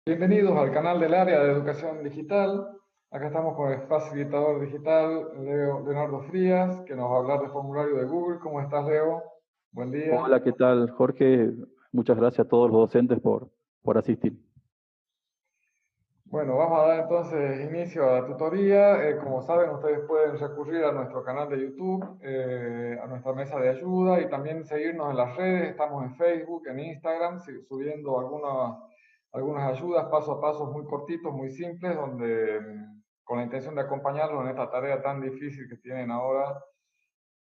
Bienvenidos al canal del área de educación digital. Acá estamos con el facilitador digital Leonardo Frías, que nos va a hablar de formulario de Google. ¿Cómo estás, Leo? Buen día. Hola, ¿qué tal, Jorge? Muchas gracias a todos los docentes por asistir. Bueno, vamos a dar entonces inicio a la tutoría. Como saben, ustedes pueden recurrir a nuestro canal de YouTube, a nuestra mesa de ayuda y también seguirnos en las redes. Estamos en Facebook, en Instagram, subiendo algunas ayudas paso a paso muy cortitos, muy simples, donde con la intención de acompañarlos en esta tarea tan difícil que tienen ahora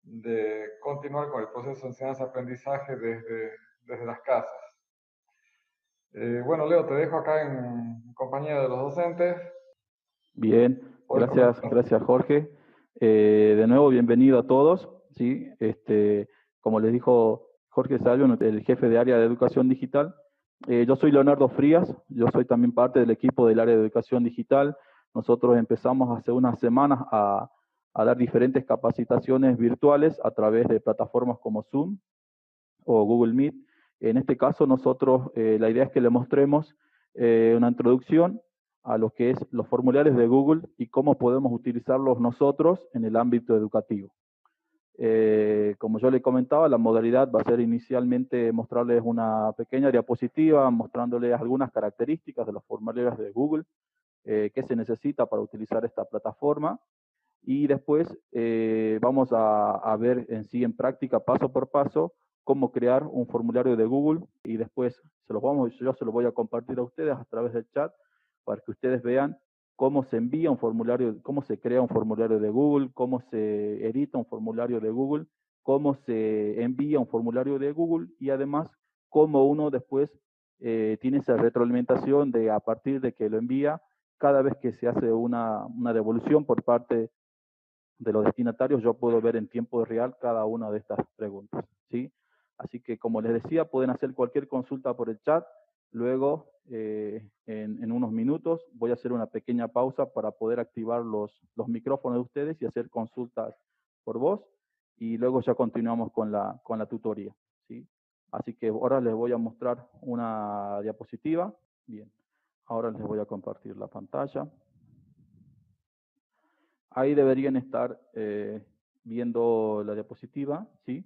de continuar con el proceso de enseñanza-aprendizaje desde las casas. Bueno, Leo, te dejo acá en compañía de los docentes. Bien, Podés comenzar. gracias, Jorge. De nuevo, bienvenido a todos. ¿Sí? Como les dijo Jorge Salvio, el jefe de área de educación digital, yo soy Leonardo Frías, yo soy también parte del equipo del área de educación digital. Nosotros empezamos hace unas semanas a dar diferentes capacitaciones virtuales a través de plataformas como Zoom o Google Meet. En este caso, nosotros, la idea es que le mostremos una introducción a lo que es los formularios de Google y cómo podemos utilizarlos nosotros en el ámbito educativo. Como yo le comentaba, la modalidad va a ser inicialmente mostrarles una pequeña diapositiva, mostrándoles algunas características de los formularios de Google, qué se necesita para utilizar esta plataforma, y después vamos a ver en sí en práctica, paso por paso, cómo crear un formulario de Google, y después yo se lo voy a compartir a ustedes a través del chat para que ustedes vean cómo se envía un formulario, cómo se crea un formulario de Google, cómo se edita un formulario de Google, cómo se envía un formulario de Google, y además cómo uno después tiene esa retroalimentación de a partir de que lo envía, cada vez que se hace una devolución por parte de los destinatarios, yo puedo ver en tiempo real cada una de estas preguntas, ¿sí? Así que, como les decía, pueden hacer cualquier consulta por el chat. Luego, en unos minutos, voy a hacer una pequeña pausa para poder activar los micrófonos de ustedes y hacer consultas por voz. Y luego ya continuamos con la tutoría, ¿sí? Así que ahora les voy a mostrar una diapositiva. Bien, ahora les voy a compartir la pantalla. Ahí deberían estar viendo la diapositiva, ¿sí?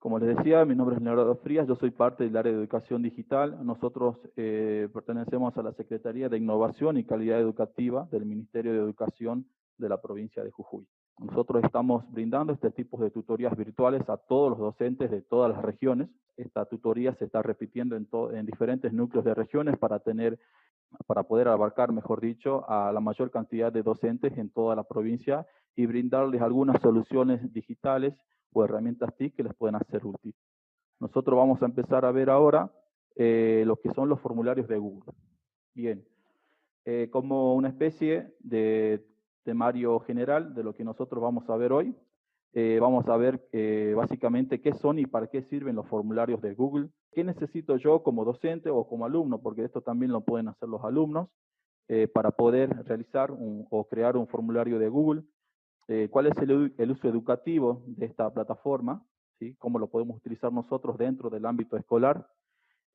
Como les decía, mi nombre es Leonardo Frías, yo soy parte del área de educación digital. Nosotros pertenecemos a la Secretaría de Innovación y Calidad Educativa del Ministerio de Educación de la provincia de Jujuy. Nosotros estamos brindando este tipo de tutorías virtuales a todos los docentes de todas las regiones. Esta tutoría se está repitiendo en diferentes núcleos de regiones para poder abarcar, mejor dicho, a la mayor cantidad de docentes en toda la provincia y brindarles algunas soluciones digitales o herramientas TIC que les pueden hacer útil. Nosotros vamos a empezar a ver ahora lo que son los formularios de Google. Bien, como una especie de temario general de lo que nosotros vamos a ver hoy, vamos a ver básicamente qué son y para qué sirven los formularios de Google, qué necesito yo como docente o como alumno, porque esto también lo pueden hacer los alumnos, para poder realizar o crear un formulario de Google, cuál es el uso educativo de esta plataforma, ¿sí? Cómo lo podemos utilizar nosotros dentro del ámbito escolar.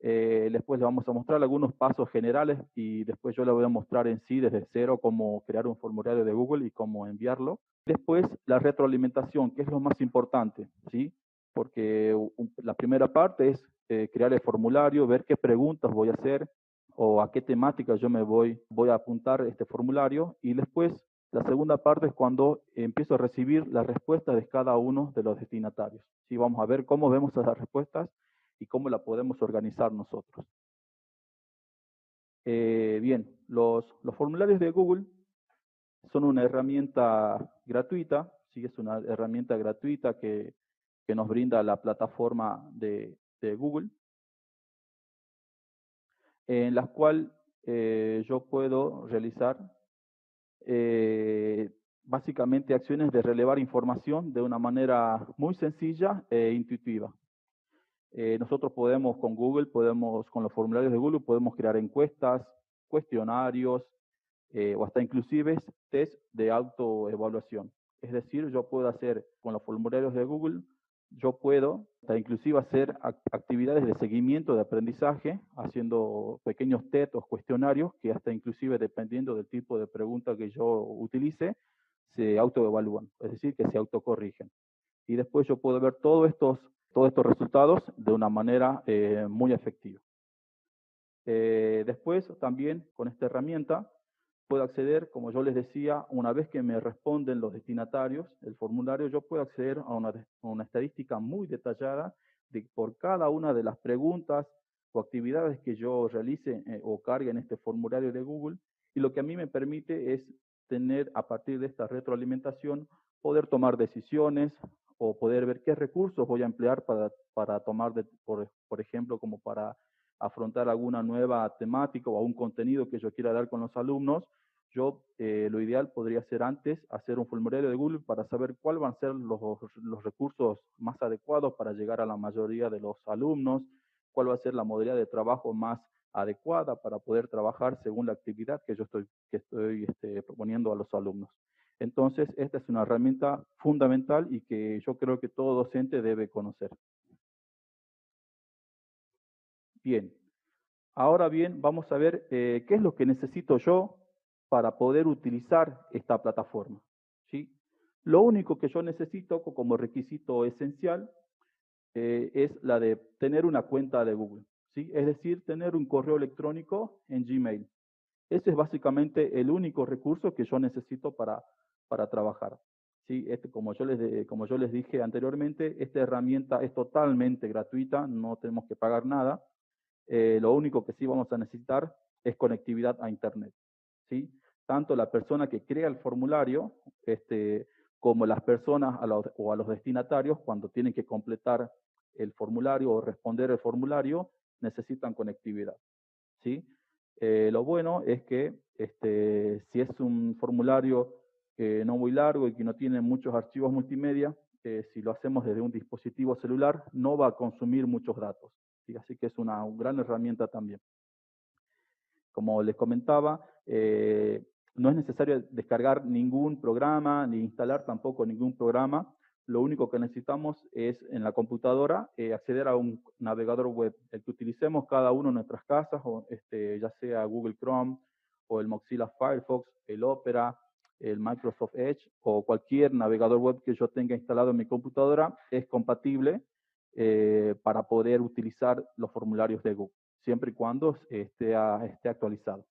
Después le vamos a mostrar algunos pasos generales y después yo le voy a mostrar en sí desde cero cómo crear un formulario de Google y cómo enviarlo. Después la retroalimentación, que es lo más importante, ¿sí? Porque la primera parte es crear el formulario, ver qué preguntas voy a hacer o a qué temática yo voy a apuntar este formulario, y después la segunda parte es cuando empiezo a recibir las respuestas de cada uno de los destinatarios. ¿Sí? Vamos a ver cómo vemos esas respuestas y cómo la podemos organizar nosotros. Bien, los formularios de Google son una herramienta gratuita, ¿sí? Es una herramienta gratuita que nos brinda la plataforma de Google, en la cual yo puedo realizar básicamente acciones de relevar información de una manera muy sencilla e intuitiva. Nosotros podemos con Google, con los formularios de Google, podemos crear encuestas, cuestionarios o hasta inclusive test de autoevaluación. Es decir, yo puedo hacer con los formularios de Google yo puedo inclusive hacer actividades de seguimiento de aprendizaje, haciendo pequeños test o cuestionarios que hasta inclusive dependiendo del tipo de pregunta que yo utilice, se autoevalúan, es decir, que se autocorrigen. Y después yo puedo ver todos estos resultados de una manera muy efectiva. Después también con esta herramienta puedo acceder, como yo les decía, una vez que me responden los destinatarios, el formulario, yo puedo acceder a una estadística muy detallada de por cada una de las preguntas o actividades que yo realice o cargue en este formulario de Google, y lo que a mí me permite es tener, a partir de esta retroalimentación, poder tomar decisiones o poder ver qué recursos voy a emplear para tomar, por ejemplo, como para afrontar alguna nueva temática o algún contenido que yo quiera dar con los alumnos. Yo lo ideal podría ser antes hacer un formulario de Google para saber cuáles van a ser los recursos más adecuados para llegar a la mayoría de los alumnos, cuál va a ser la modalidad de trabajo más adecuada para poder trabajar según la actividad que yo estoy proponiendo a los alumnos. Entonces, esta es una herramienta fundamental y que yo creo que todo docente debe conocer. Bien, ahora bien, vamos a ver qué es lo que necesito yo para poder utilizar esta plataforma, ¿sí? Lo único que yo necesito como requisito esencial es la de tener una cuenta de Google, ¿sí? Es decir, tener un correo electrónico en Gmail. Ese es básicamente el único recurso que yo necesito para trabajar, ¿sí? Como yo les dije anteriormente, esta herramienta es totalmente gratuita, no tenemos que pagar nada. Lo único que sí vamos a necesitar es conectividad a Internet, ¿sí? Tanto la persona que crea el formulario como las personas o a los destinatarios, cuando tienen que completar el formulario o responder el formulario, necesitan conectividad, ¿sí? Lo bueno es que si es un formulario no muy largo y que no tiene muchos archivos multimedia, si lo hacemos desde un dispositivo celular, no va a consumir muchos datos, ¿sí? Así que es una gran herramienta también. Como les comentaba, no es necesario descargar ningún programa, ni instalar tampoco ningún programa. Lo único que necesitamos es en la computadora acceder a un navegador web, el que utilicemos cada uno en nuestras casas, o ya sea Google Chrome o el Mozilla Firefox, el Opera, el Microsoft Edge o cualquier navegador web que yo tenga instalado en mi computadora es compatible para poder utilizar los formularios de Google, siempre y cuando esté actualizado.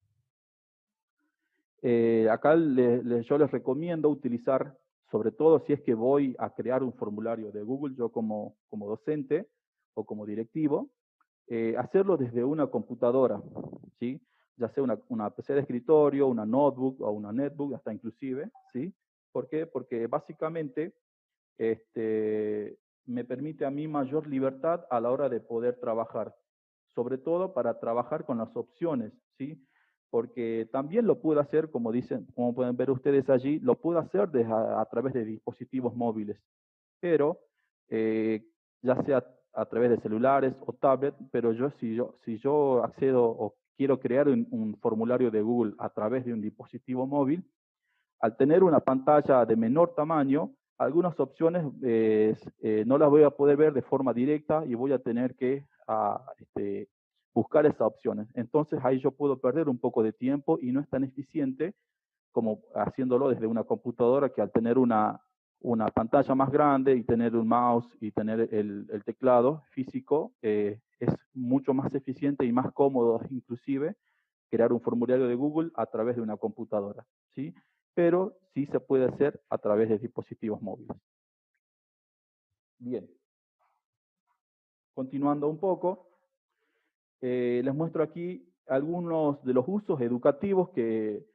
Acá yo les recomiendo utilizar, sobre todo si es que voy a crear un formulario de Google, yo como docente o como directivo, hacerlo desde una computadora, ¿sí? Ya sea una PC de escritorio, una notebook o una netbook, hasta inclusive, ¿sí? ¿Por qué? Porque básicamente me permite a mí mayor libertad a la hora de poder trabajar, sobre todo para trabajar con las opciones, ¿sí? Porque también lo puedo hacer, como dicen, como pueden ver ustedes allí, lo puedo hacer a través de dispositivos móviles, pero ya sea a través de celulares o tablet, pero si yo accedo o quiero crear un formulario de Google a través de un dispositivo móvil, al tener una pantalla de menor tamaño, algunas opciones no las voy a poder ver de forma directa y voy a tener que buscar esas opciones. Entonces ahí yo puedo perder un poco de tiempo y no es tan eficiente como haciéndolo desde una computadora, que al tener una pantalla más grande y tener un mouse y tener el teclado físico, es mucho más eficiente y más cómodo inclusive crear un formulario de Google a través de una computadora, ¿sí? Pero sí se puede hacer a través de dispositivos móviles. Bien. Continuando un poco, les muestro aquí algunos de los usos educativos que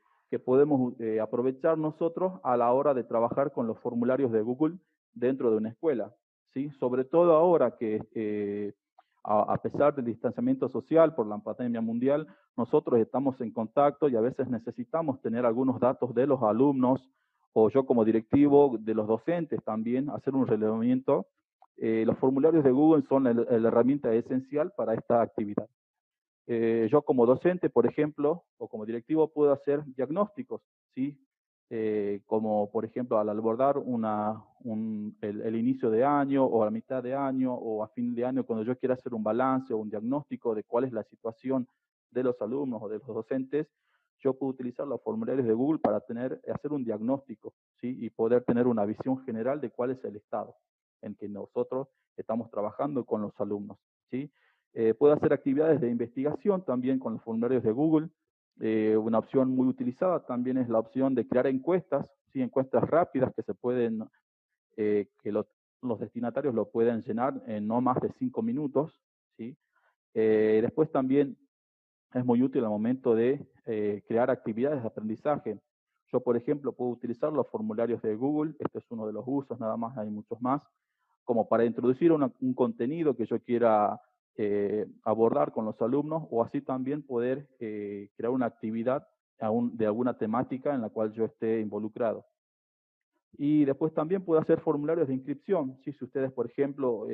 podemos aprovechar nosotros a la hora de trabajar con los formularios de Google dentro de una escuela, ¿sí? Sobre todo ahora que a pesar del distanciamiento social por la pandemia mundial, nosotros estamos en contacto y a veces necesitamos tener algunos datos de los alumnos o yo como directivo de los docentes también, hacer un relevamiento. Los formularios de Google son la herramienta esencial para esta actividad. Yo como docente, por ejemplo, o como directivo puedo hacer diagnósticos, ¿sí? como por ejemplo al abordar el inicio de año o a la mitad de año o a fin de año, cuando yo quiera hacer un balance o un diagnóstico de cuál es la situación de los alumnos o de los docentes, yo puedo utilizar los formularios de Google para hacer un diagnóstico, ¿sí? Y poder tener una visión general de cuál es el estado en que nosotros estamos trabajando con los alumnos, ¿sí? Puedo hacer actividades de investigación también con los formularios de Google. Una opción muy utilizada también es la opción de crear encuestas, ¿sí? Encuestas rápidas que se pueden, que los destinatarios lo pueden llenar en no más de 5 minutos, ¿sí? Después también es muy útil al momento de crear actividades de aprendizaje. Yo, por ejemplo, puedo utilizar los formularios de Google, este es uno de los usos, nada más, hay muchos más, como para introducir un contenido que yo quiera abordar con los alumnos, o así también poder crear una actividad de alguna temática en la cual yo esté involucrado. Y después también puedo hacer formularios de inscripción. ¿Sí? Si ustedes, por ejemplo,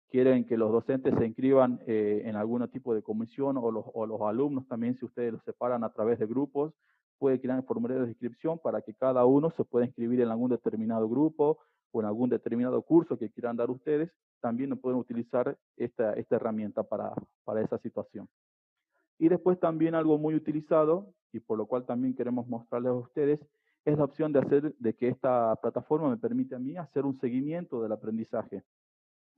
quieren que los docentes se inscriban en algún tipo de comisión, o los alumnos también, si ustedes los separan a través de grupos, puede crear formularios de inscripción para que cada uno se pueda inscribir en algún determinado grupo o en algún determinado curso que quieran dar ustedes. También pueden utilizar esta herramienta para esa situación. Y después también algo muy utilizado, y por lo cual también queremos mostrarles a ustedes, es la opción de que esta plataforma me permite a mí hacer un seguimiento del aprendizaje.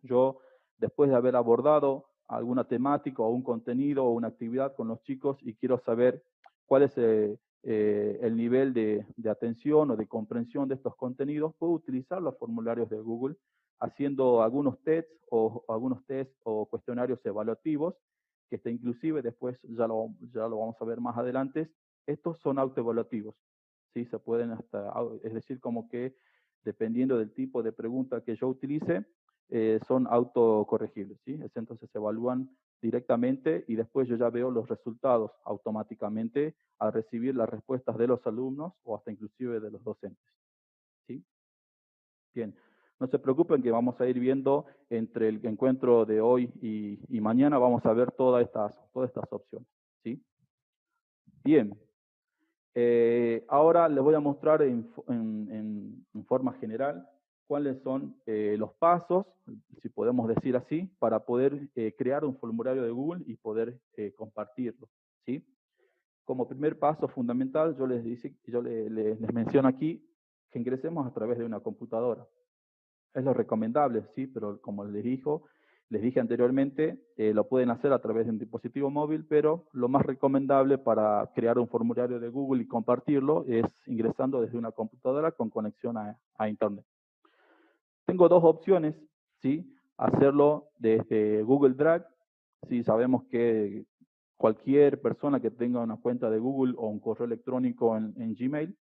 Yo, después de haber abordado alguna temática o un contenido o una actividad con los chicos y quiero saber cuál es el nivel de atención o de comprensión de estos contenidos, puedo utilizar los formularios de Google haciendo algunos tests o cuestionarios evaluativos, que inclusive después ya lo vamos a ver más adelante. Estos son autoevaluativos, ¿sí? Se pueden es decir, como que dependiendo del tipo de pregunta que yo utilice, son autocorregibles, ¿sí? Entonces se evalúan directamente y después yo ya veo los resultados automáticamente al recibir las respuestas de los alumnos o hasta inclusive de los docentes, ¿sí? Bien, no se preocupen que vamos a ir viendo entre el encuentro de hoy y mañana, vamos a ver todas estas opciones, ¿sí? Bien, ahora les voy a mostrar en forma general cuáles son los pasos, si podemos decir así, para poder crear un formulario de Google y poder compartirlo, ¿sí? Como primer paso fundamental, yo les menciono aquí que ingresemos a través de una computadora. Es lo recomendable, sí, pero como les dije anteriormente, lo pueden hacer a través de un dispositivo móvil, pero lo más recomendable para crear un formulario de Google y compartirlo es ingresando desde una computadora con conexión a Internet. Tengo dos opciones, ¿sí? Hacerlo desde Google Drive. Sí, sabemos que cualquier persona que tenga una cuenta de Google o un correo electrónico en Gmail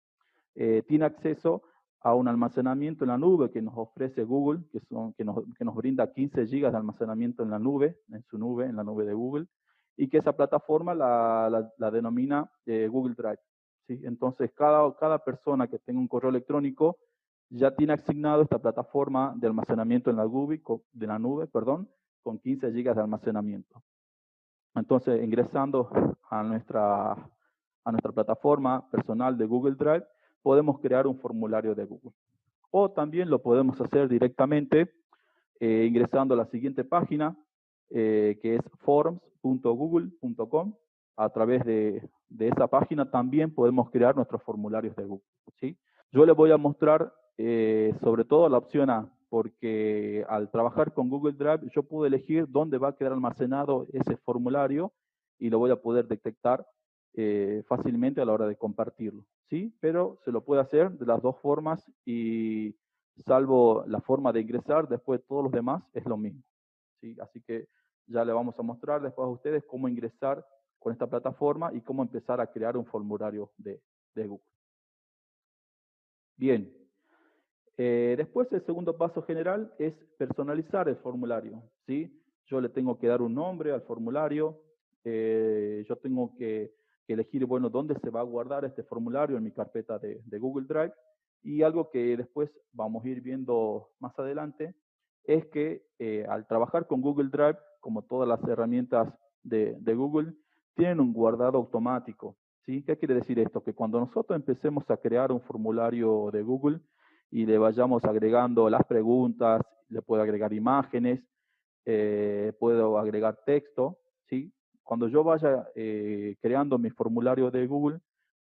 tiene acceso a un almacenamiento en la nube que nos ofrece Google, que nos brinda 15 gigas de almacenamiento en la nube, en la nube de Google, y que esa plataforma la denomina Google Drive, ¿sí? Entonces, cada persona que tenga un correo electrónico ya tiene asignado esta plataforma de almacenamiento en la nube, con 15 gigas de almacenamiento. Entonces, ingresando a nuestra plataforma personal de Google Drive, podemos crear un formulario de Google. O también lo podemos hacer directamente ingresando a la siguiente página, que es forms.google.com. A través de esa página también podemos crear nuestros formularios de Google, ¿sí? Yo les voy a mostrar sobre todo la opción A, porque al trabajar con Google Drive yo puedo elegir dónde va a quedar almacenado ese formulario y lo voy a poder detectar fácilmente a la hora de compartirlo, ¿sí? Pero se lo puede hacer de las dos formas y salvo la forma de ingresar, después todos los demás es lo mismo, ¿sí? Así que ya le vamos a mostrar después a ustedes cómo ingresar con esta plataforma y cómo empezar a crear un formulario de Google. Bien. Después el segundo paso general es personalizar el formulario, ¿sí? Yo le tengo que dar un nombre al formulario, yo tengo que elegir, bueno, dónde se va a guardar este formulario en mi carpeta de Google Drive, y algo que después vamos a ir viendo más adelante es que al trabajar con Google Drive, como todas las herramientas de Google, tienen un guardado automático, ¿Sí? ¿Qué quiere decir esto? Que cuando nosotros empecemos a crear un formulario de Google y le vayamos agregando las preguntas, le puedo agregar imágenes, puedo agregar texto, ¿sí? Cuando yo vaya creando mi formulario de Google,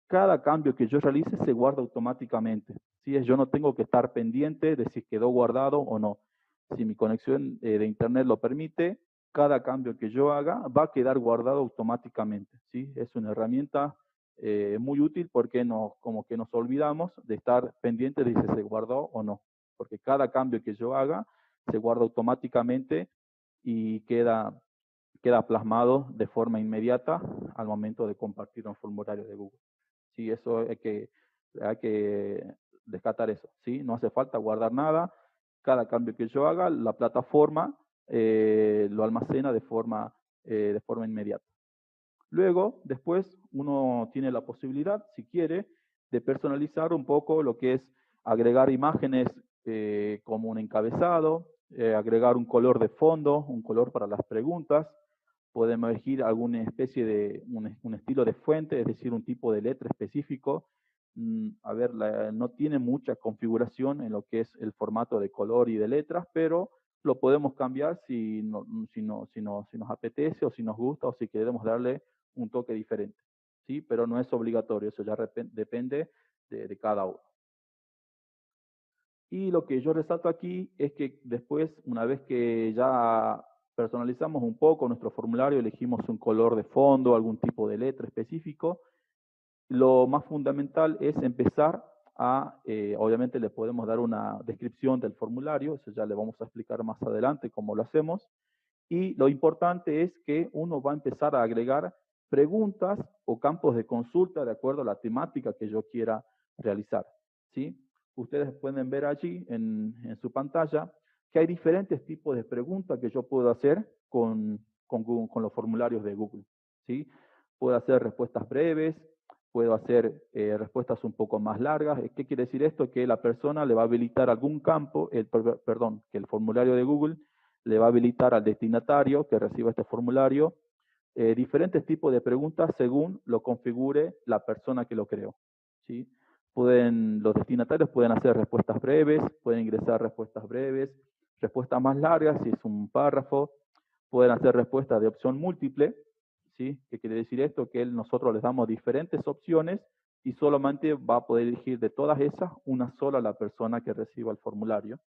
cada cambio que yo realice se guarda automáticamente. ¿Sí? Yo no tengo que estar pendiente de si quedó guardado o no. Si mi conexión de internet lo permite, cada cambio que yo haga va a quedar guardado automáticamente. ¿Sí? Es una herramienta muy útil porque como que nos olvidamos de estar pendientes de si se guardó o no. Porque cada cambio que yo haga se guarda automáticamente y queda plasmado de forma inmediata al momento de compartir un formulario de Google. Sí, eso hay que descartar eso. ¿Sí? No hace falta guardar nada. Cada cambio que yo haga, la plataforma lo almacena de forma inmediata. Luego, después, uno tiene la posibilidad, si quiere, de personalizar un poco lo que es agregar imágenes como un encabezado, agregar un color de fondo, un color para las preguntas. Podemos elegir alguna especie de un estilo de fuente, es decir, un tipo de letra específico. A ver, no tiene mucha configuración en lo que es el formato de color y de letras, pero lo podemos cambiar si nos apetece o si nos gusta o si queremos darle un toque diferente. ¿Sí? Pero no es obligatorio, eso ya depende de cada uno. Y lo que yo resalto aquí es que después, una vez que ya personalizamos un poco nuestro formulario, elegimos un color de fondo, algún tipo de letra específico, lo más fundamental es empezar obviamente le podemos dar una descripción del formulario, eso ya le vamos a explicar más adelante cómo lo hacemos, y lo importante es que uno va a empezar a agregar preguntas o campos de consulta de acuerdo a la temática que yo quiera realizar. ¿Sí? Ustedes pueden ver allí en su pantalla que hay diferentes tipos de preguntas que yo puedo hacer con los formularios de Google. ¿Sí? Puedo hacer respuestas breves, puedo hacer respuestas un poco más largas. ¿Qué quiere decir esto? Que la persona le va a habilitar algún campo, que el formulario de Google le va a habilitar al destinatario que reciba este formulario diferentes tipos de preguntas según lo configure la persona que lo creó. ¿Sí? Los destinatarios pueden hacer respuestas breves, pueden ingresar respuestas breves, respuestas más largas si es un párrafo, pueden hacer respuestas de opción múltiple. ¿Sí? ¿Qué quiere decir esto? Que nosotros les damos diferentes opciones y solamente va a poder elegir de todas esas una sola la persona que reciba el formulario.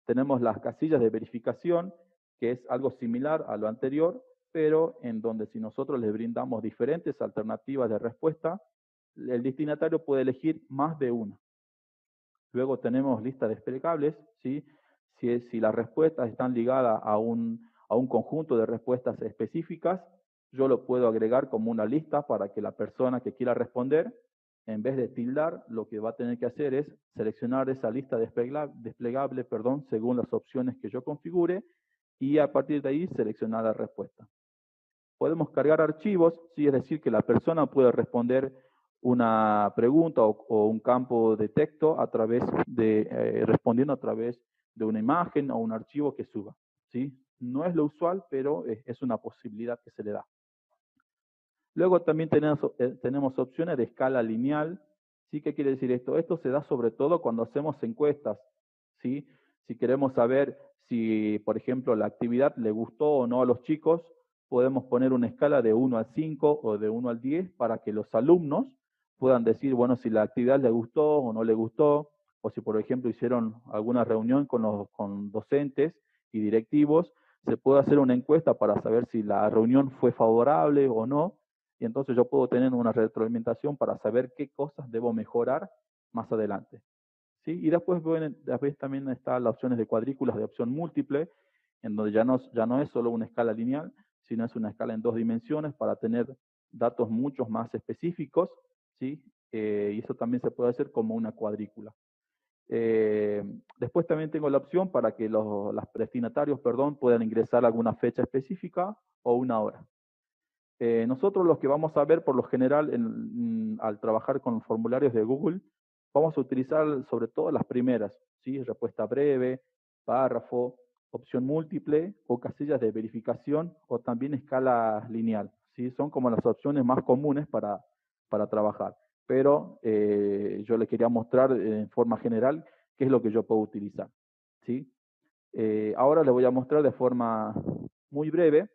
Tenemos las casillas de verificación, que es algo similar a lo anterior, pero en donde si nosotros les brindamos diferentes alternativas de respuesta, el destinatario puede elegir más de una. Luego tenemos listas desplegables, ¿sí? Si las respuestas están ligadas a un conjunto de respuestas específicas, yo lo puedo agregar como una lista para que la persona que quiera responder, en vez de tildar, lo que va a tener que hacer es seleccionar esa lista desplegable, según las opciones que yo configure, y a partir de ahí seleccionar la respuesta. Podemos cargar archivos, ¿sí? Es decir, que la persona puede responder una pregunta o un campo de texto respondiendo a través de una imagen o un archivo que suba. ¿Sí? No es lo usual, pero es una posibilidad que se le da. Luego también tenemos opciones de escala lineal. ¿Sí? ¿Qué quiere decir esto? Esto se da sobre todo cuando hacemos encuestas. ¿Sí? Si queremos saber si, por ejemplo, la actividad le gustó o no a los chicos, podemos poner una escala de 1 al 5 o de 1 al 10 para que los alumnos puedan decir, bueno, si la actividad le gustó o no le gustó, o si, por ejemplo, hicieron alguna reunión con docentes y directivos, se puede hacer una encuesta para saber si la reunión fue favorable o no, y entonces yo puedo tener una retroalimentación para saber qué cosas debo mejorar más adelante. ¿Sí? Y después también están las opciones de cuadrículas de opción múltiple, en donde ya no es solo una escala lineal, sino es una escala en 2 dimensiones para tener datos mucho más específicos, ¿sí? Y eso también se puede hacer como una cuadrícula. Después también tengo la opción para que los destinatarios puedan ingresar alguna fecha específica o una hora. Nosotros los que vamos a ver por lo general al trabajar con formularios de Google, vamos a utilizar sobre todo las primeras, ¿sí? Respuesta breve, párrafo, opción múltiple o casillas de verificación o también escala lineal. ¿Sí? Son como las opciones más comunes para para trabajar. Pero yo les quería mostrar en forma general qué es lo que yo puedo utilizar, ¿sí? Ahora les voy a mostrar de forma muy breve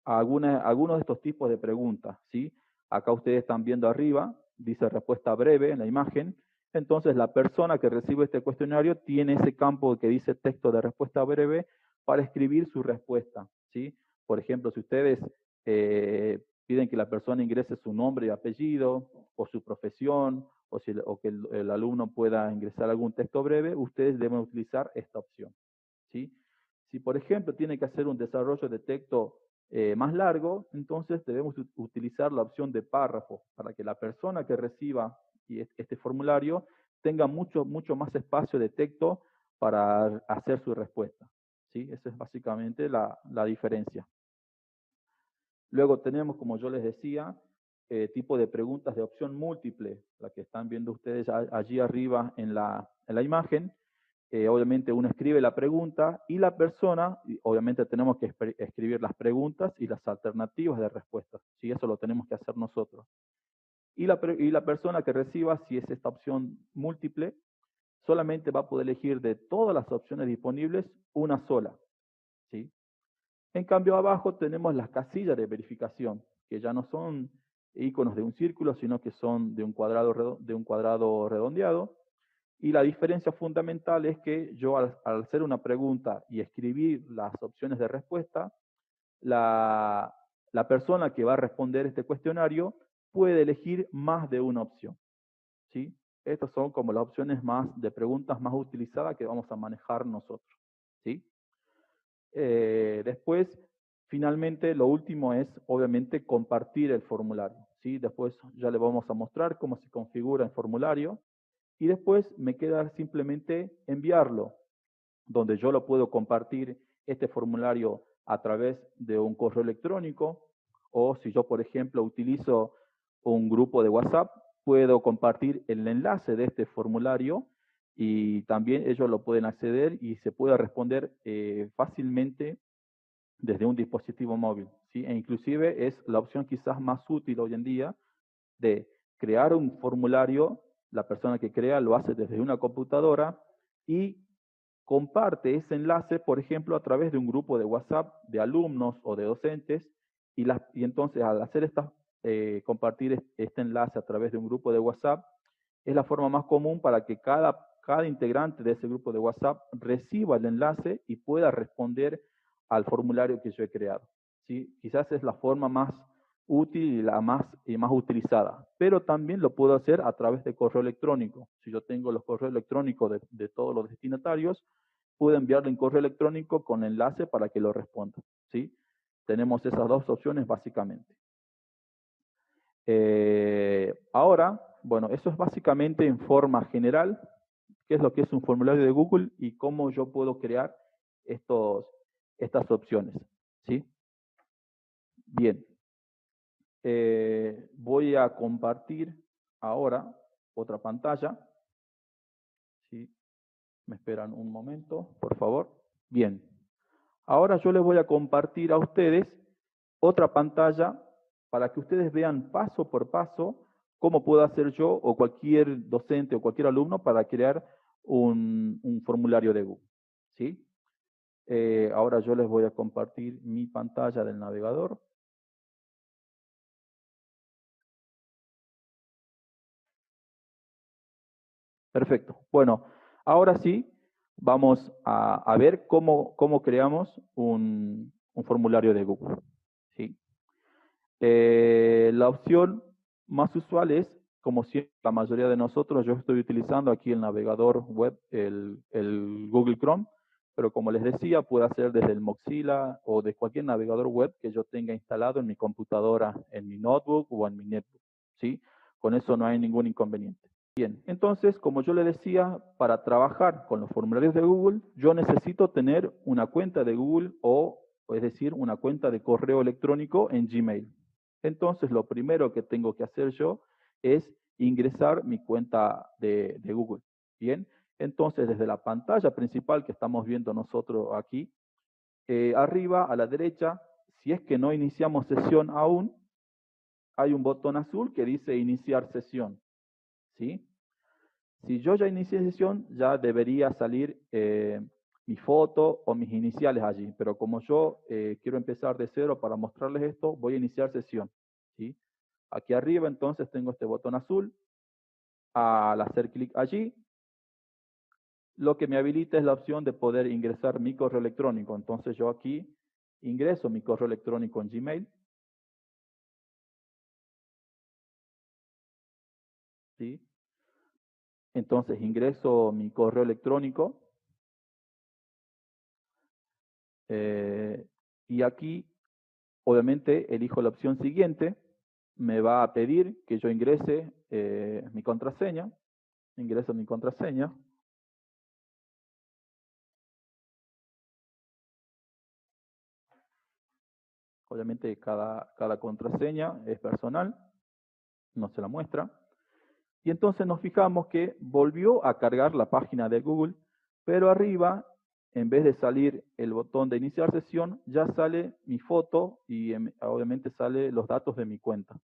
algunos de estos tipos de preguntas, ¿sí? Acá ustedes están viendo arriba, dice respuesta breve en la imagen. Entonces, la persona que recibe este cuestionario tiene ese campo que dice texto de respuesta breve para escribir su respuesta, ¿sí? Por ejemplo, si ustedes piden que la persona ingrese su nombre y apellido, o su profesión, o que el alumno pueda ingresar algún texto breve, ustedes deben utilizar esta opción, ¿sí? Si, por ejemplo, tiene que hacer un desarrollo de texto más largo, entonces debemos utilizar la opción de párrafo para que la persona que reciba este formulario tenga mucho más espacio de texto para hacer su respuesta, ¿sí? Esa es básicamente la diferencia. Luego tenemos, como yo les decía, tipo de preguntas de opción múltiple, la que están viendo ustedes allí arriba en la imagen. Obviamente uno escribe la pregunta y la persona, obviamente tenemos que escribir las preguntas y las alternativas de respuesta, ¿sí? Eso lo tenemos que hacer nosotros. Y la persona que reciba, si es esta opción múltiple, solamente va a poder elegir de todas las opciones disponibles una sola, ¿sí? En cambio, abajo tenemos las casillas de verificación, que ya no son iconos de un círculo, sino que son de un cuadrado redondeado. Y la diferencia fundamental es que yo al hacer una pregunta y escribir las opciones de respuesta, la persona que va a responder este cuestionario puede elegir más de una opción, ¿sí? Estas son como las opciones de preguntas más utilizadas que vamos a manejar nosotros, ¿sí? Después, finalmente, lo último es, obviamente, compartir el formulario, ¿sí? Después ya le vamos a mostrar cómo se configura el formulario. Y después me queda simplemente enviarlo, donde yo lo puedo compartir este formulario a través de un correo electrónico, o si yo, por ejemplo, utilizo un grupo de WhatsApp, puedo compartir el enlace de este formulario y también ellos lo pueden acceder y se puede responder fácilmente desde un dispositivo móvil, ¿sí? E inclusive es la opción quizás más útil hoy en día de crear un formulario. La persona que crea lo hace desde una computadora y comparte ese enlace, por ejemplo, a través de un grupo de WhatsApp de alumnos o de docentes, y entonces al hacer compartir este enlace a través de un grupo de WhatsApp, es la forma más común para que cada integrante de ese grupo de WhatsApp reciba el enlace y pueda responder al formulario que yo he creado, ¿sí? Quizás es la forma más útil y la más utilizada, pero también lo puedo hacer a través de correo electrónico. Si yo tengo los correos electrónicos de todos los destinatarios, puedo enviarle un correo electrónico con enlace para que lo responda, ¿sí? Tenemos esas dos opciones básicamente. Ahora, bueno, eso es básicamente en forma general, qué es lo que es un formulario de Google y cómo yo puedo crear estas opciones, ¿sí? Bien. Voy a compartir ahora otra pantalla, ¿sí? Me esperan un momento, por favor. Bien. Ahora yo les voy a compartir a ustedes otra pantalla para que ustedes vean paso por paso cómo puedo hacer yo o cualquier docente o cualquier alumno para crear un formulario de Google, ¿sí? Ahora yo les voy a compartir mi pantalla del navegador. Perfecto. Bueno, ahora sí vamos a ver cómo creamos un formulario de Google, ¿sí? La opción más usual es, como siempre, la mayoría de nosotros, yo estoy utilizando aquí el navegador web, el Google Chrome, pero como les decía, puede hacer desde el Mozilla o de cualquier navegador web que yo tenga instalado en mi computadora, en mi notebook o en mi netbook, ¿sí? Con eso no hay ningún inconveniente. Bien, entonces, como yo le decía, para trabajar con los formularios de Google, yo necesito tener una cuenta de Google es decir, una cuenta de correo electrónico en Gmail. Entonces, lo primero que tengo que hacer yo es ingresar mi cuenta de Google. Bien, entonces desde la pantalla principal que estamos viendo nosotros aquí, arriba a la derecha, si es que no iniciamos sesión aún, hay un botón azul que dice iniciar sesión, ¿sí? Si yo ya inicié sesión, ya debería salir mi foto o mis iniciales allí, pero como yo quiero empezar de cero para mostrarles esto, voy a iniciar sesión, ¿sí? Aquí arriba entonces tengo este botón azul. Al hacer clic allí, lo que me habilita es la opción de poder ingresar mi correo electrónico. Entonces yo aquí ingreso mi correo electrónico en Gmail, ¿sí? Entonces ingreso mi correo electrónico y aquí obviamente elijo la opción siguiente. Me va a pedir que yo ingrese mi contraseña. Ingreso mi contraseña. Obviamente cada contraseña es personal, no se la muestra. Y entonces nos fijamos que volvió a cargar la página de Google, pero arriba, en vez de salir el botón de iniciar sesión, ya sale mi foto y obviamente sale los datos de mi cuenta,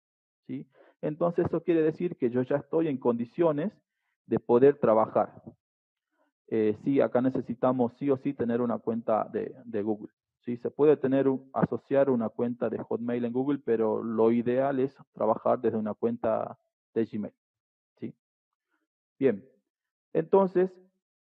¿sí? Entonces eso quiere decir que yo ya estoy en condiciones de poder trabajar. Sí, acá necesitamos sí o sí tener una cuenta de Google. Sí, se puede asociar una cuenta de Hotmail en Google, pero lo ideal es trabajar desde una cuenta de Gmail. ¿Sí? Bien, entonces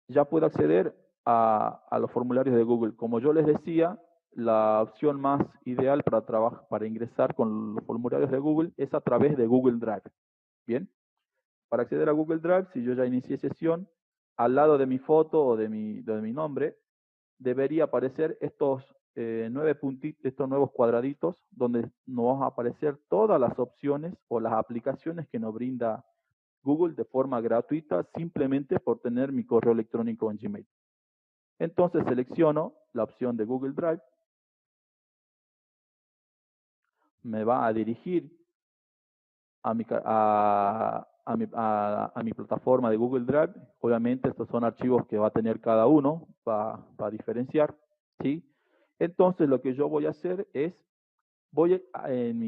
ya puedo acceder a los formularios de Google. Como yo les decía, la opción más ideal para ingresar con los formularios de Google es a través de Google Drive. Bien, para acceder a Google Drive, si yo ya inicié sesión, al lado de mi foto o de mi nombre, debería aparecer estos 9 puntitos, estos nuevos cuadraditos, donde nos van a aparecer todas las opciones o las aplicaciones que nos brinda Google de forma gratuita simplemente por tener mi correo electrónico en Gmail. Entonces selecciono la opción de Google Drive, me va a dirigir a mi plataforma de Google Drive. Obviamente estos son archivos que va a tener cada uno para diferenciar, ¿sí? Entonces lo que yo voy a hacer es, en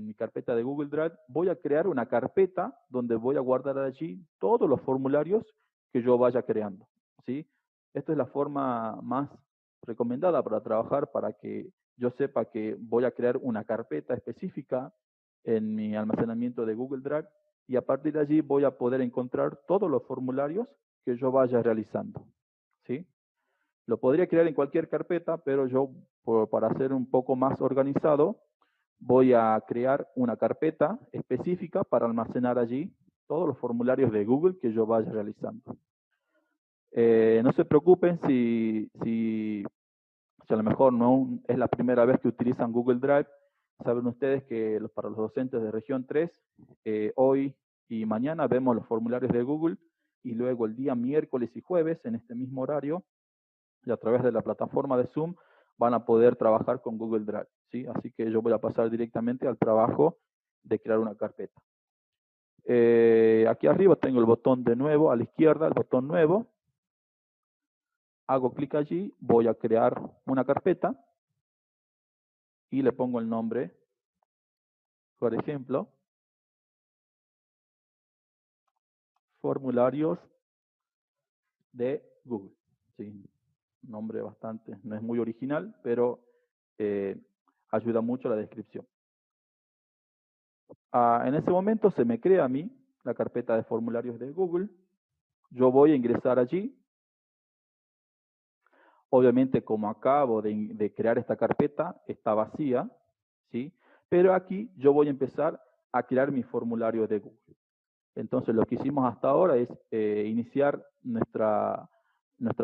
mi carpeta de Google Drive, voy a crear una carpeta donde voy a guardar allí todos los formularios que yo vaya creando, ¿sí? Esta es la forma más recomendada para trabajar, para que yo sepa que voy a crear una carpeta específica en mi almacenamiento de Google Drive y a partir de allí voy a poder encontrar todos los formularios que yo vaya realizando, ¿sí? Lo podría crear en cualquier carpeta, pero yo, para ser un poco más organizado, voy a crear una carpeta específica para almacenar allí todos los formularios de Google que yo vaya realizando. No se preocupen si a lo mejor no es la primera vez que utilizan Google Drive. Saben ustedes que para los docentes de región 3, hoy y mañana vemos los formularios de Google y luego el día miércoles y jueves en este mismo horario y a través de la plataforma de Zoom van a poder trabajar con Google Drive, ¿sí? Así que yo voy a pasar directamente al trabajo de crear una carpeta. Aquí arriba tengo el botón de nuevo, a la izquierda el botón nuevo. Hago clic allí, voy a crear una carpeta y le pongo el nombre, por ejemplo, formularios de Google. ¿Sí? Nombre bastante, no es muy original, pero ayuda mucho a la descripción. En ese momento se me crea a mí la carpeta de formularios de Google. Yo voy a ingresar allí. Obviamente, como acabo de crear esta carpeta, está vacía, ¿sí? Pero aquí yo voy a empezar a crear mi formulario de Google. Entonces, lo que hicimos hasta ahora es iniciar nuestra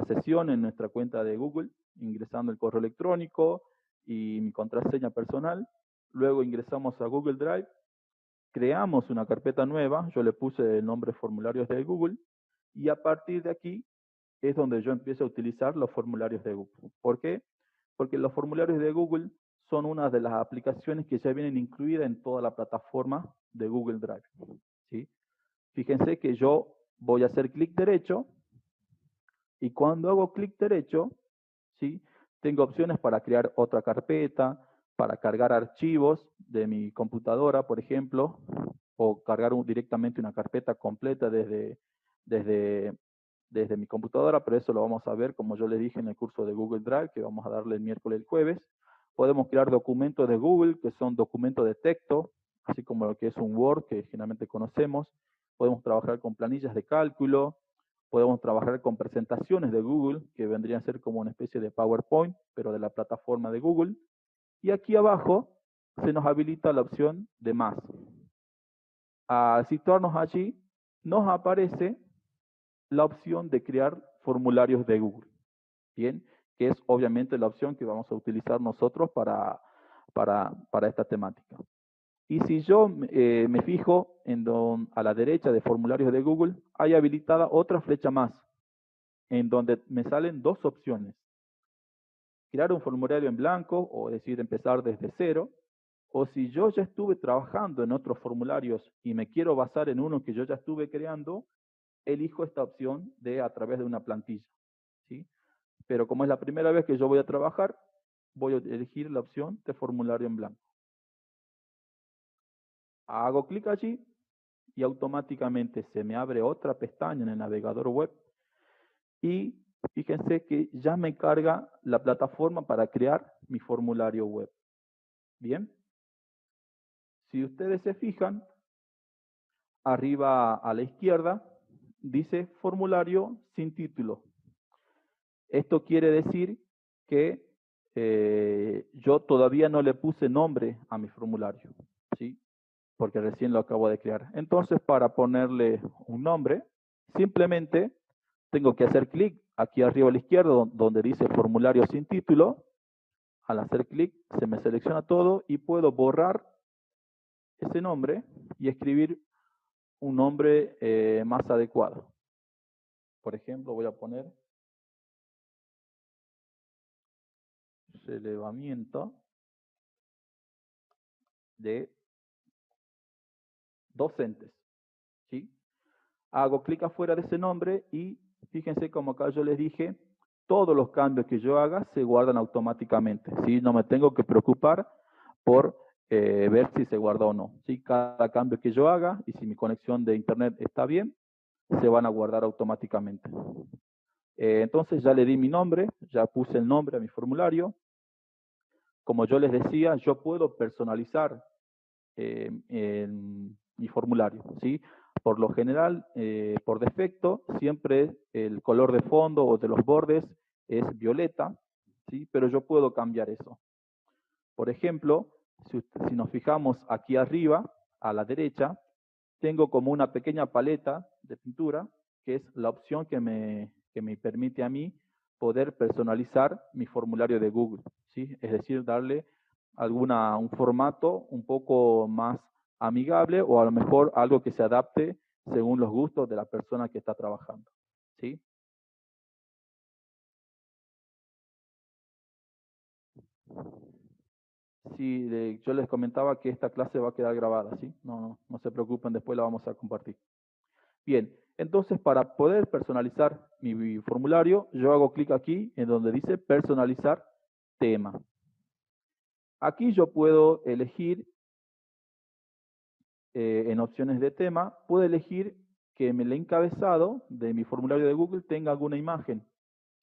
sesión en nuestra cuenta de Google, ingresando el correo electrónico y mi contraseña personal. Luego ingresamos a Google Drive, creamos una carpeta nueva, yo le puse el nombre formularios de Google, y a partir de aquí es donde yo empiezo a utilizar los formularios de Google. ¿Por qué? Porque los formularios de Google son una de las aplicaciones que ya vienen incluidas en toda la plataforma de Google Drive, ¿sí? Fíjense que yo voy a hacer clic derecho y cuando hago clic derecho, ¿sí? Tengo opciones para crear otra carpeta, para cargar archivos de mi computadora, por ejemplo, o cargar directamente una carpeta completa desde mi computadora, pero eso lo vamos a ver, como yo les dije, en el curso de Google Drive, que vamos a darle el miércoles y el jueves. Podemos crear documentos de Google, que son documentos de texto, así como lo que es un Word, que generalmente conocemos. Podemos trabajar con planillas de cálculo, podemos trabajar con presentaciones de Google, que vendrían a ser como una especie de PowerPoint, pero de la plataforma de Google. Y aquí abajo se nos habilita la opción de más. Al situarnos allí, nos aparece la opción de crear formularios de Google. Bien, que es obviamente la opción que vamos a utilizar nosotros para esta temática. Y si yo me fijo a la derecha de formularios de Google, hay habilitada otra flecha más, en donde me salen dos opciones. Crear un formulario en blanco, o decir, empezar desde cero, o si yo ya estuve trabajando en otros formularios y me quiero basar en uno que yo ya estuve creando, elijo esta opción de a través de una plantilla, ¿sí? Pero como es la primera vez que yo voy a trabajar, voy a elegir la opción de formulario en blanco. Hago clic allí y automáticamente se me abre otra pestaña en el navegador web y fíjense que ya me carga la plataforma para crear mi formulario web. Bien. Si ustedes se fijan, arriba a la izquierda dice formulario sin título. Esto quiere decir que yo todavía no le puse nombre a mi formulario, ¿sí? Porque recién lo acabo de crear. Entonces, para ponerle un nombre, simplemente tengo que hacer clic aquí arriba a la izquierda donde dice formulario sin título. Al hacer clic se me selecciona todo y puedo borrar ese nombre y escribir un nombre más adecuado. Por ejemplo, voy a poner relevamiento de docentes, ¿sí? Hago clic afuera de ese nombre y fíjense como acá yo les dije, todos los cambios que yo haga se guardan automáticamente, ¿sí? No me tengo que preocupar por ver si se guarda o no, ¿sí? Cada cambio que yo haga y si mi conexión de internet está bien, se van a guardar automáticamente. Entonces ya le di mi nombre, ya puse el nombre a mi formulario. Como yo les decía, yo puedo personalizar mi formulario, ¿sí? Por lo general, por defecto, siempre el color de fondo o de los bordes es violeta, ¿sí? Pero yo puedo cambiar eso. Por ejemplo, si nos fijamos aquí arriba, a la derecha, tengo como una pequeña paleta de pintura, que es la opción que me permite a mí poder personalizar mi formulario de Google, ¿sí? Es decir, darle un formato un poco más amigable o a lo mejor algo que se adapte según los gustos de la persona que está trabajando, ¿sí? Sí, yo les comentaba que esta clase va a quedar grabada, ¿sí? No se preocupen, después la vamos a compartir. Bien, entonces para poder personalizar mi formulario, yo hago clic aquí en donde dice personalizar tema. Aquí yo puedo elegir en opciones de tema, puedo elegir que el encabezado de mi formulario de Google tenga alguna imagen,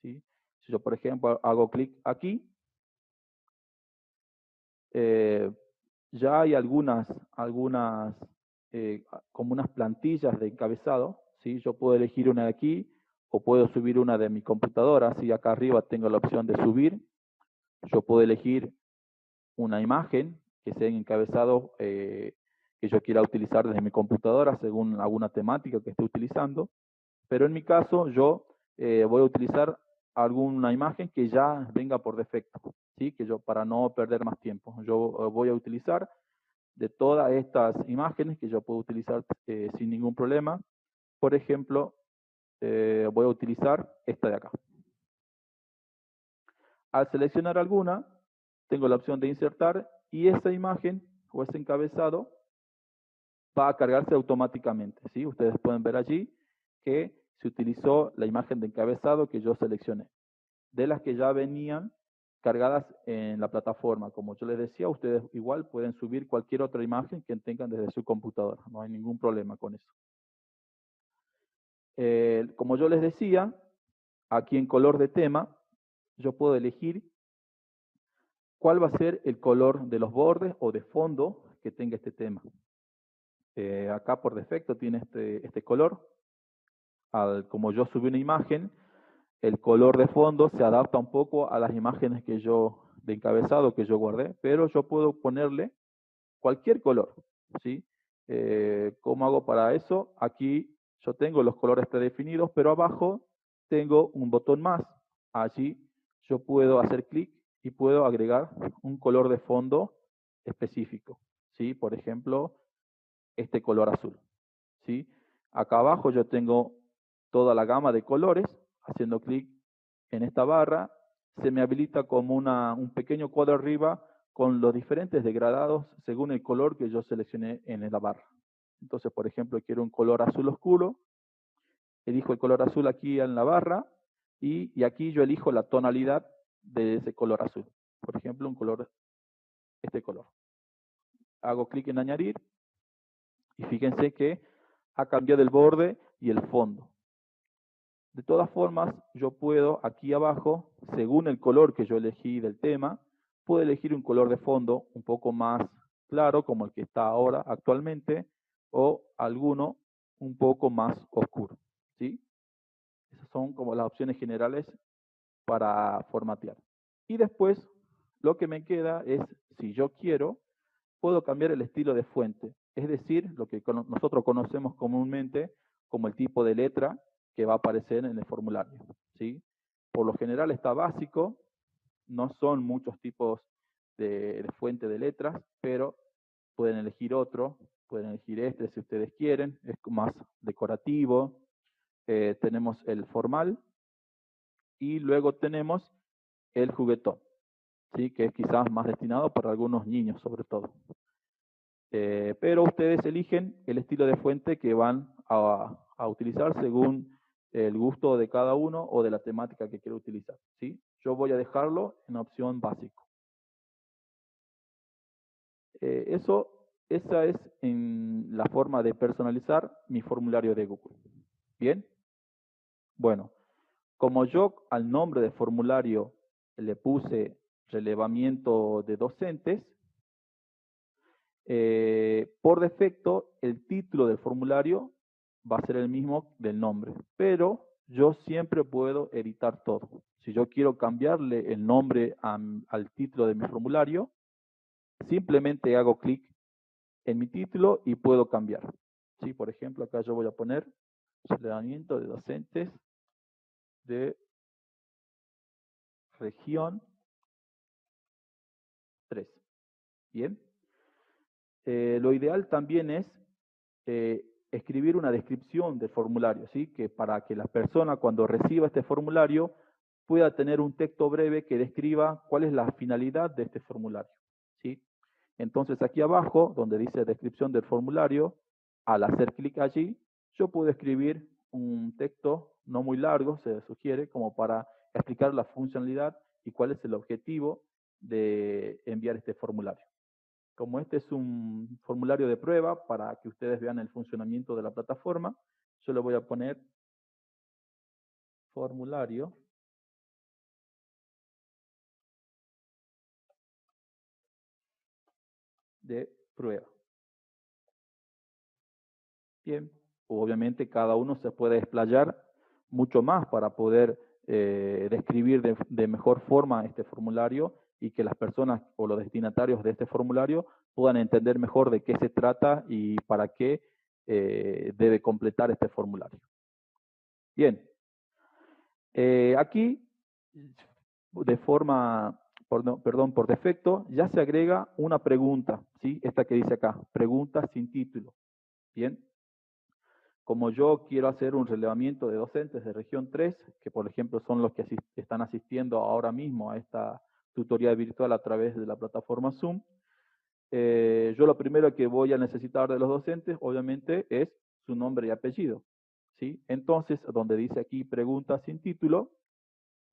¿sí? Si yo, por ejemplo, hago clic aquí, ya hay algunas como unas plantillas de encabezado, ¿sí? Yo puedo elegir una de aquí o puedo subir una de mi computadora, ¿sí? Acá arriba tengo la opción de subir. Yo puedo elegir una imagen que sea en encabezado que yo quiera utilizar desde mi computadora según alguna temática que esté utilizando. Pero en mi caso yo voy a utilizar alguna imagen que ya venga por defecto, ¿sí? Que yo, para no perder más tiempo, yo voy a utilizar de todas estas imágenes que yo puedo utilizar sin ningún problema. Por ejemplo, voy a utilizar esta de acá. Al seleccionar alguna, tengo la opción de insertar y esa imagen o ese encabezado va a cargarse automáticamente, ¿sí? Ustedes pueden ver allí que se utilizó la imagen de encabezado que yo seleccioné. De las que ya venían cargadas en la plataforma. Como yo les decía, ustedes igual pueden subir cualquier otra imagen que tengan desde su computadora. No hay ningún problema con eso. Como yo les decía, aquí en color de tema, yo puedo elegir cuál va a ser el color de los bordes o de fondo que tenga este tema. Acá por defecto tiene este color. Como yo subí una imagen, el color de fondo se adapta un poco a las imágenes de encabezado que yo guardé, pero yo puedo ponerle cualquier color, ¿sí? ¿Cómo hago para eso? Aquí yo tengo los colores predefinidos, pero abajo tengo un botón más. Allí yo puedo hacer clic y puedo agregar un color de fondo específico, ¿sí? Por ejemplo, este color azul, ¿sí? Acá abajo yo tengo toda la gama de colores. Haciendo clic en esta barra, se me habilita como un pequeño cuadro arriba con los diferentes degradados según el color que yo seleccioné en la barra. Entonces, por ejemplo, quiero un color azul oscuro, elijo el color azul aquí en la barra y aquí yo elijo la tonalidad de ese color azul. Por ejemplo, este color. Hago clic en añadir y fíjense que ha cambiado el borde y el fondo. De todas formas, yo puedo aquí abajo, según el color que yo elegí del tema, puedo elegir un color de fondo un poco más claro, como el que está ahora actualmente, o alguno un poco más oscuro, ¿sí? Esas son como las opciones generales para formatear. Y después, lo que me queda es, si yo quiero, puedo cambiar el estilo de fuente, es decir, lo que nosotros conocemos comúnmente como el tipo de letra que va a aparecer en el formulario, ¿sí? Por lo general está básico, no son muchos tipos de fuente de letras, pero pueden elegir otro, pueden elegir este si ustedes quieren, es más decorativo. Tenemos el formal y luego tenemos el juguetón, ¿sí? Que es quizás más destinado para algunos niños sobre todo. Pero ustedes eligen el estilo de fuente que van a utilizar según el gusto de cada uno o de la temática que quiero utilizar, ¿sí? Yo voy a dejarlo en opción básico. Esa es en la forma de personalizar mi formulario de Google. ¿Bien? Bueno, como yo al nombre de formulario le puse relevamiento de docentes, por defecto, el título del formulario va a ser el mismo del nombre, pero yo siempre puedo editar todo. Si yo quiero cambiarle el nombre al título de mi formulario, simplemente hago clic en mi título y puedo cambiar. ¿Sí? Por ejemplo, acá yo voy a poner relevamiento de docentes de región 3. Bien. Lo ideal también es escribir una descripción del formulario, ¿sí? Que para que la persona cuando reciba este formulario pueda tener un texto breve que describa cuál es la finalidad de este formulario, ¿sí? Entonces aquí abajo, donde dice descripción del formulario, al hacer clic allí, yo puedo escribir un texto no muy largo, se sugiere, como para explicar la funcionalidad y cuál es el objetivo de enviar este formulario. Como este es un formulario de prueba para que ustedes vean el funcionamiento de la plataforma, yo le voy a poner formulario de prueba. Bien, obviamente cada uno se puede explayar mucho más para poder describir de mejor forma este formulario y que las personas o los destinatarios de este formulario puedan entender mejor de qué se trata y para qué debe completar este formulario. Bien, aquí de forma, por defecto, ya se agrega una pregunta, ¿sí? Esta que dice acá, pregunta sin título. Bien. Como yo quiero hacer un relevamiento de docentes de región 3, que por ejemplo son los que están asistiendo ahora mismo a esta tutoría virtual a través de la plataforma Zoom, yo lo primero que voy a necesitar de los docentes, obviamente, es su nombre y apellido, ¿sí? Entonces, donde dice aquí pregunta sin título,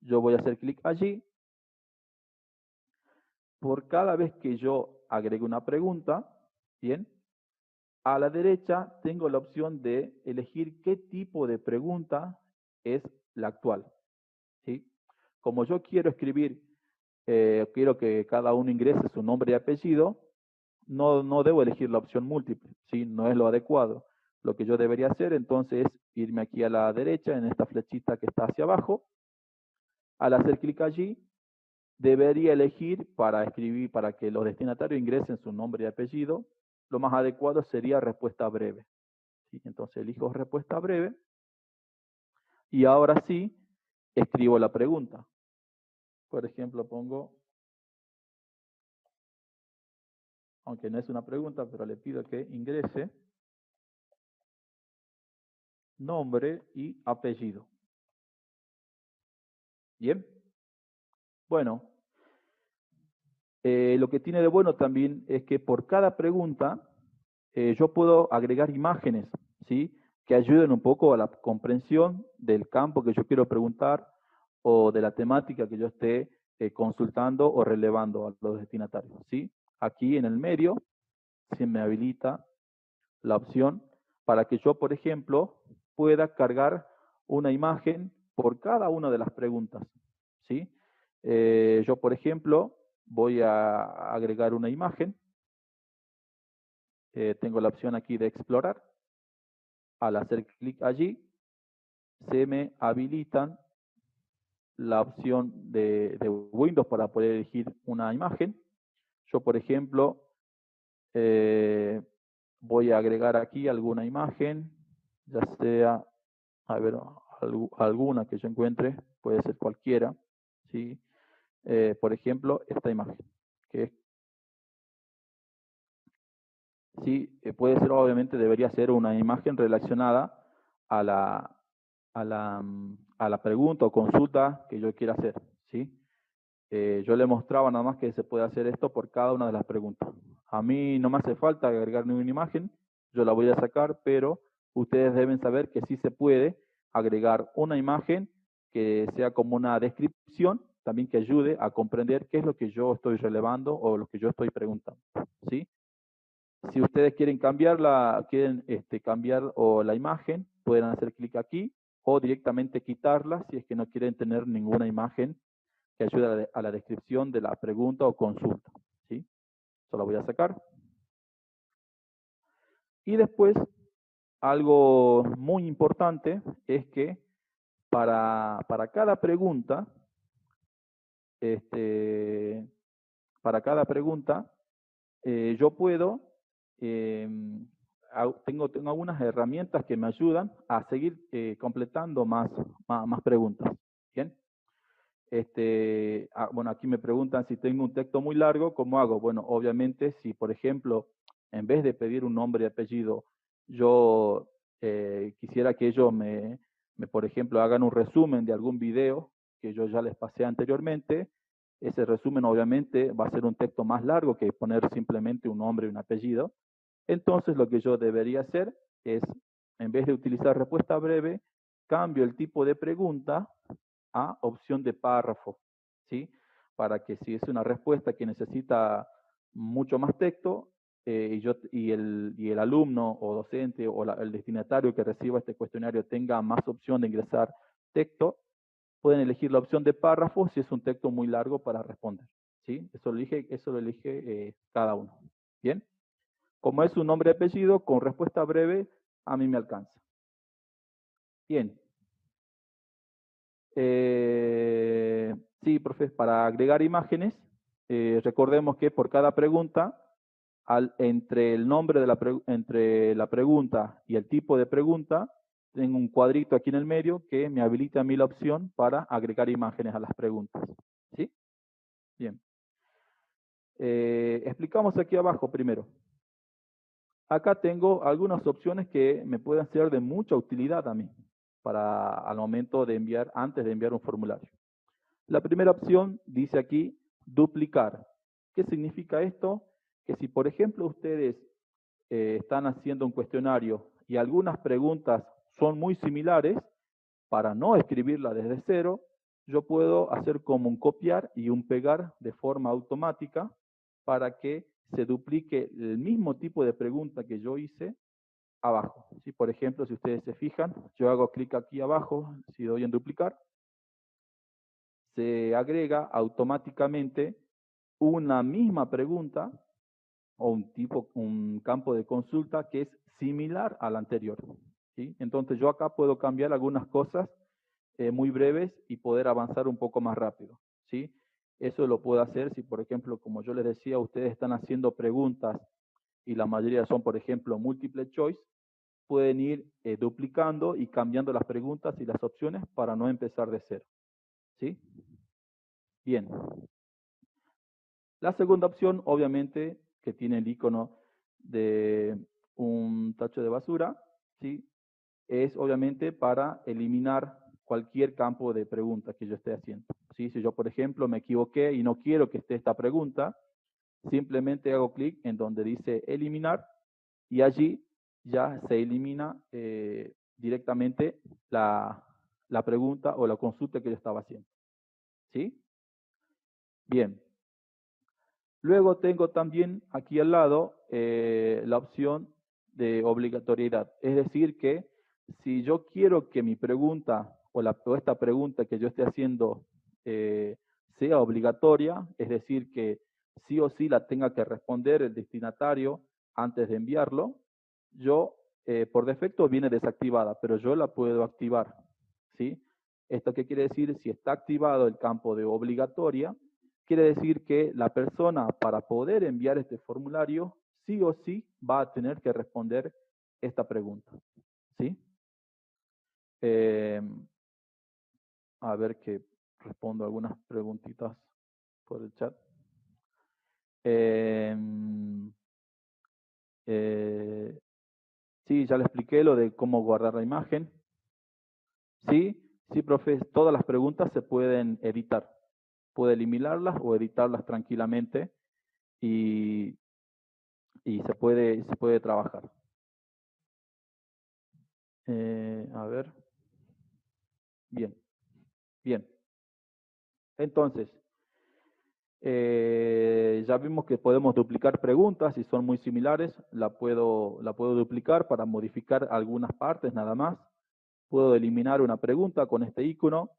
yo voy a hacer clic allí por cada vez que yo agrego una pregunta, ¿bien? A la derecha tengo la opción de elegir qué tipo de pregunta es la actual, ¿sí? Como yo quiero escribir, quiero que cada uno ingrese su nombre y apellido, no debo elegir la opción múltiple, ¿sí? No es lo adecuado. Lo que yo debería hacer entonces es irme aquí a la derecha en esta flechita que está hacia abajo. Al hacer clic allí, debería elegir para escribir, para que los destinatarios ingresen su nombre y apellido. Lo más adecuado sería respuesta breve, ¿sí? Entonces elijo respuesta breve y ahora sí escribo la pregunta. Por ejemplo, pongo, aunque no es una pregunta, pero le pido que ingrese nombre y apellido. Bien. Bueno, lo que tiene de bueno también es que por cada pregunta yo puedo agregar imágenes, ¿sí? Que ayuden un poco a la comprensión del campo que yo quiero preguntar o de la temática que yo esté consultando o relevando a los destinatarios, ¿sí? Aquí en el medio se me habilita la opción para que yo, por ejemplo, pueda cargar una imagen por cada una de las preguntas, ¿sí? Yo, por ejemplo, voy a agregar una imagen. Tengo la opción aquí de explorar. Al hacer clic allí, se me habilitan la opción de Windows para poder elegir una imagen. Yo, por ejemplo, voy a agregar aquí alguna imagen, ya sea, a ver, alguna que yo encuentre, puede ser cualquiera, ¿sí? Por ejemplo, esta imagen, que sí, puede ser, obviamente, debería ser una imagen relacionada a a la pregunta o consulta que yo quiera hacer, ¿sí? Yo le mostraba nada más que se puede hacer esto por cada una de las preguntas. A mí no me hace falta agregar ninguna imagen, yo la voy a sacar, pero ustedes deben saber que sí se puede agregar una imagen que sea como una descripción, también que ayude a comprender qué es lo que yo estoy relevando o lo que yo estoy preguntando, ¿sí? Si ustedes quieren cambiar o la imagen, pueden hacer clic aquí o directamente quitarla si es que no quieren tener ninguna imagen que ayude a la descripción de la pregunta o consulta, ¿sí? Eso lo voy a sacar. Y después, algo muy importante es que para cada pregunta, yo puedo, tengo algunas herramientas que me ayudan a seguir completando más preguntas. ¿Bien? Bueno, aquí me preguntan si tengo un texto muy largo, ¿cómo hago? Bueno, obviamente, si por ejemplo, en vez de pedir un nombre y apellido, yo quisiera que ellos por ejemplo, hagan un resumen de algún video que yo ya les pasé anteriormente, ese resumen obviamente va a ser un texto más largo que poner simplemente un nombre y un apellido. Entonces, lo que yo debería hacer es, en vez de utilizar respuesta breve, cambio el tipo de pregunta a opción de párrafo, ¿sí? Para que si es una respuesta que necesita mucho más texto y el alumno o docente o el destinatario que reciba este cuestionario tenga más opción de ingresar texto, pueden elegir la opción de párrafo si es un texto muy largo para responder, ¿sí? Eso lo elige cada uno. ¿Bien? Como es un nombre y apellido, con respuesta breve, a mí me alcanza. Bien. Sí, profe, para agregar imágenes, recordemos que por cada pregunta, entre el nombre de entre la pregunta y el tipo de pregunta, tengo un cuadrito aquí en el medio que me habilita a mí la opción para agregar imágenes a las preguntas. ¿Sí? Bien. Explicamos aquí abajo primero. Acá tengo algunas opciones que me pueden ser de mucha utilidad a mí al momento de enviar, antes de enviar un formulario. La primera opción dice aquí duplicar. ¿Qué significa esto? Que si, por ejemplo, ustedes están haciendo un cuestionario y algunas preguntas son muy similares, para no escribirla desde cero, yo puedo hacer como un copiar y un pegar de forma automática para que se duplique el mismo tipo de pregunta que yo hice abajo. ¿Sí? Por ejemplo, si ustedes se fijan, yo hago clic aquí abajo, si doy en duplicar, se agrega automáticamente una misma pregunta o un campo de consulta que es similar al anterior. ¿Sí? Entonces yo acá puedo cambiar algunas cosas muy breves y poder avanzar un poco más rápido. ¿Sí? Eso lo puedo hacer si, por ejemplo, como yo les decía, ustedes están haciendo preguntas y la mayoría son, por ejemplo, múltiple choice, pueden ir duplicando y cambiando las preguntas y las opciones para no empezar de cero. ¿Sí? Bien. La segunda opción, obviamente, que tiene el icono de un tacho de basura, ¿sí? Es obviamente para eliminar cualquier campo de pregunta que yo esté haciendo. ¿Sí? Si yo, por ejemplo, me equivoqué y no quiero que esté esta pregunta, simplemente hago clic en donde dice eliminar y allí ya se elimina directamente la pregunta o la consulta que yo estaba haciendo. ¿Sí? Bien. Luego tengo también aquí al lado la opción de obligatoriedad. Es decir, que si yo quiero que mi pregunta o esta pregunta que yo esté haciendo sea obligatoria, es decir, que sí o sí la tenga que responder el destinatario antes de enviarlo, yo por defecto viene desactivada, pero yo la puedo activar. ¿Sí? ¿Esto qué quiere decir? Si está activado el campo de obligatoria, quiere decir que la persona para poder enviar este formulario sí o sí va a tener que responder esta pregunta. ¿Sí? A ver que respondo algunas preguntitas por el chat. Sí, ya le expliqué lo de cómo guardar la imagen. Sí, sí, profe, todas las preguntas se pueden editar. Puede eliminarlas o editarlas tranquilamente y se puede trabajar. A ver. Bien, bien. Entonces, ya vimos que podemos duplicar preguntas, si son muy similares, la puedo duplicar para modificar algunas partes nada más. Puedo eliminar una pregunta con este icono.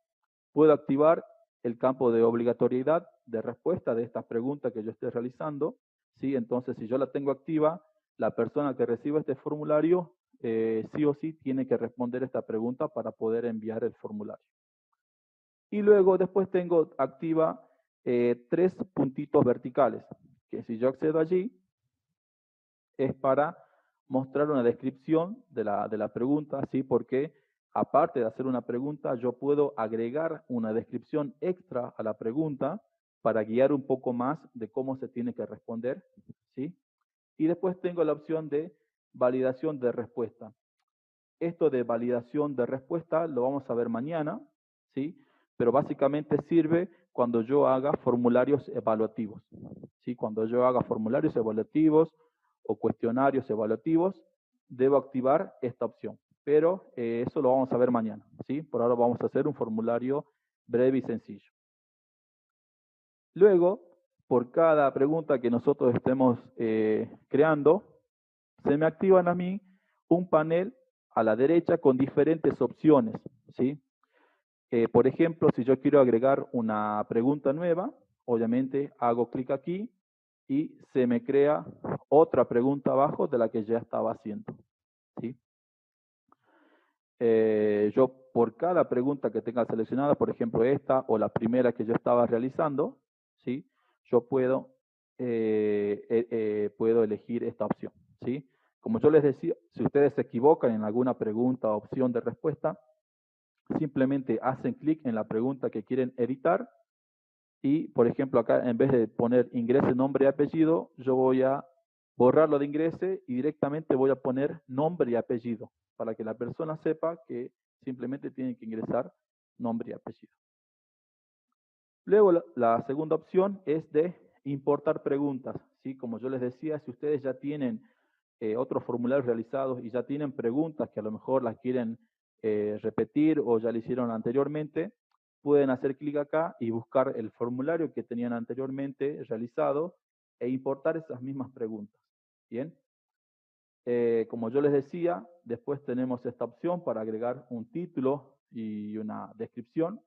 Puedo activar el campo de obligatoriedad de respuesta de estas preguntas que yo esté realizando. ¿Sí? Entonces, si yo la tengo activa, la persona que reciba este formulario sí o sí tiene que responder esta pregunta para poder enviar el formulario. Y luego después tengo activa 3 puntitos verticales, que si yo accedo allí, es para mostrar una descripción de la pregunta, ¿sí? Porque aparte de hacer una pregunta, yo puedo agregar una descripción extra a la pregunta para guiar un poco más de cómo se tiene que responder, ¿sí? Y después tengo la opción de validación de respuesta. Esto de validación de respuesta lo vamos a ver mañana, ¿sí? Pero básicamente sirve cuando yo haga formularios evaluativos, ¿sí? Cuando yo haga formularios evaluativos o cuestionarios evaluativos, debo activar esta opción. Pero eso lo vamos a ver mañana, ¿sí? Por ahora vamos a hacer un formulario breve y sencillo. Luego, por cada pregunta que nosotros estemos creando, se me activan a mí un panel a la derecha con diferentes opciones, ¿sí? Por ejemplo, si yo quiero agregar una pregunta nueva, obviamente hago clic aquí y se me crea otra pregunta abajo de la que ya estaba haciendo, ¿sí? Yo por cada pregunta que tenga seleccionada, por ejemplo esta o la primera que yo estaba realizando, ¿sí? Yo puedo elegir esta opción, ¿sí? Como yo les decía, si ustedes se equivocan en alguna pregunta o opción de respuesta, simplemente hacen clic en la pregunta que quieren editar y, por ejemplo, acá en vez de poner ingrese nombre y apellido, yo voy a borrar lo de ingrese y directamente voy a poner nombre y apellido para que la persona sepa que simplemente tiene que ingresar nombre y apellido. Luego, la segunda opción es de importar preguntas, ¿sí? Como yo les decía, si ustedes ya tienen otros formularios realizados y ya tienen preguntas que a lo mejor las quieren repetir o ya le hicieron anteriormente, pueden hacer clic acá y buscar el formulario que tenían anteriormente realizado e importar esas mismas preguntas. Bien. Como yo les decía, después tenemos esta opción para agregar un título y una descripción.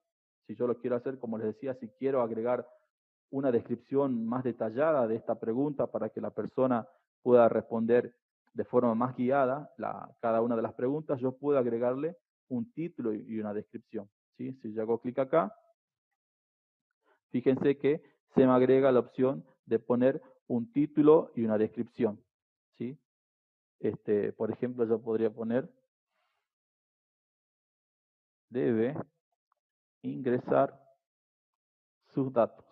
Si yo lo quiero hacer, como les decía, si quiero agregar una descripción más detallada de esta pregunta para que la persona pueda responder de forma más guiada cada una de las preguntas, yo puedo agregarle un título y una descripción. ¿Sí? Si yo hago clic acá, fíjense que se me agrega la opción de poner un título y una descripción. ¿Sí? Por ejemplo, yo podría poner, debe ingresar sus datos.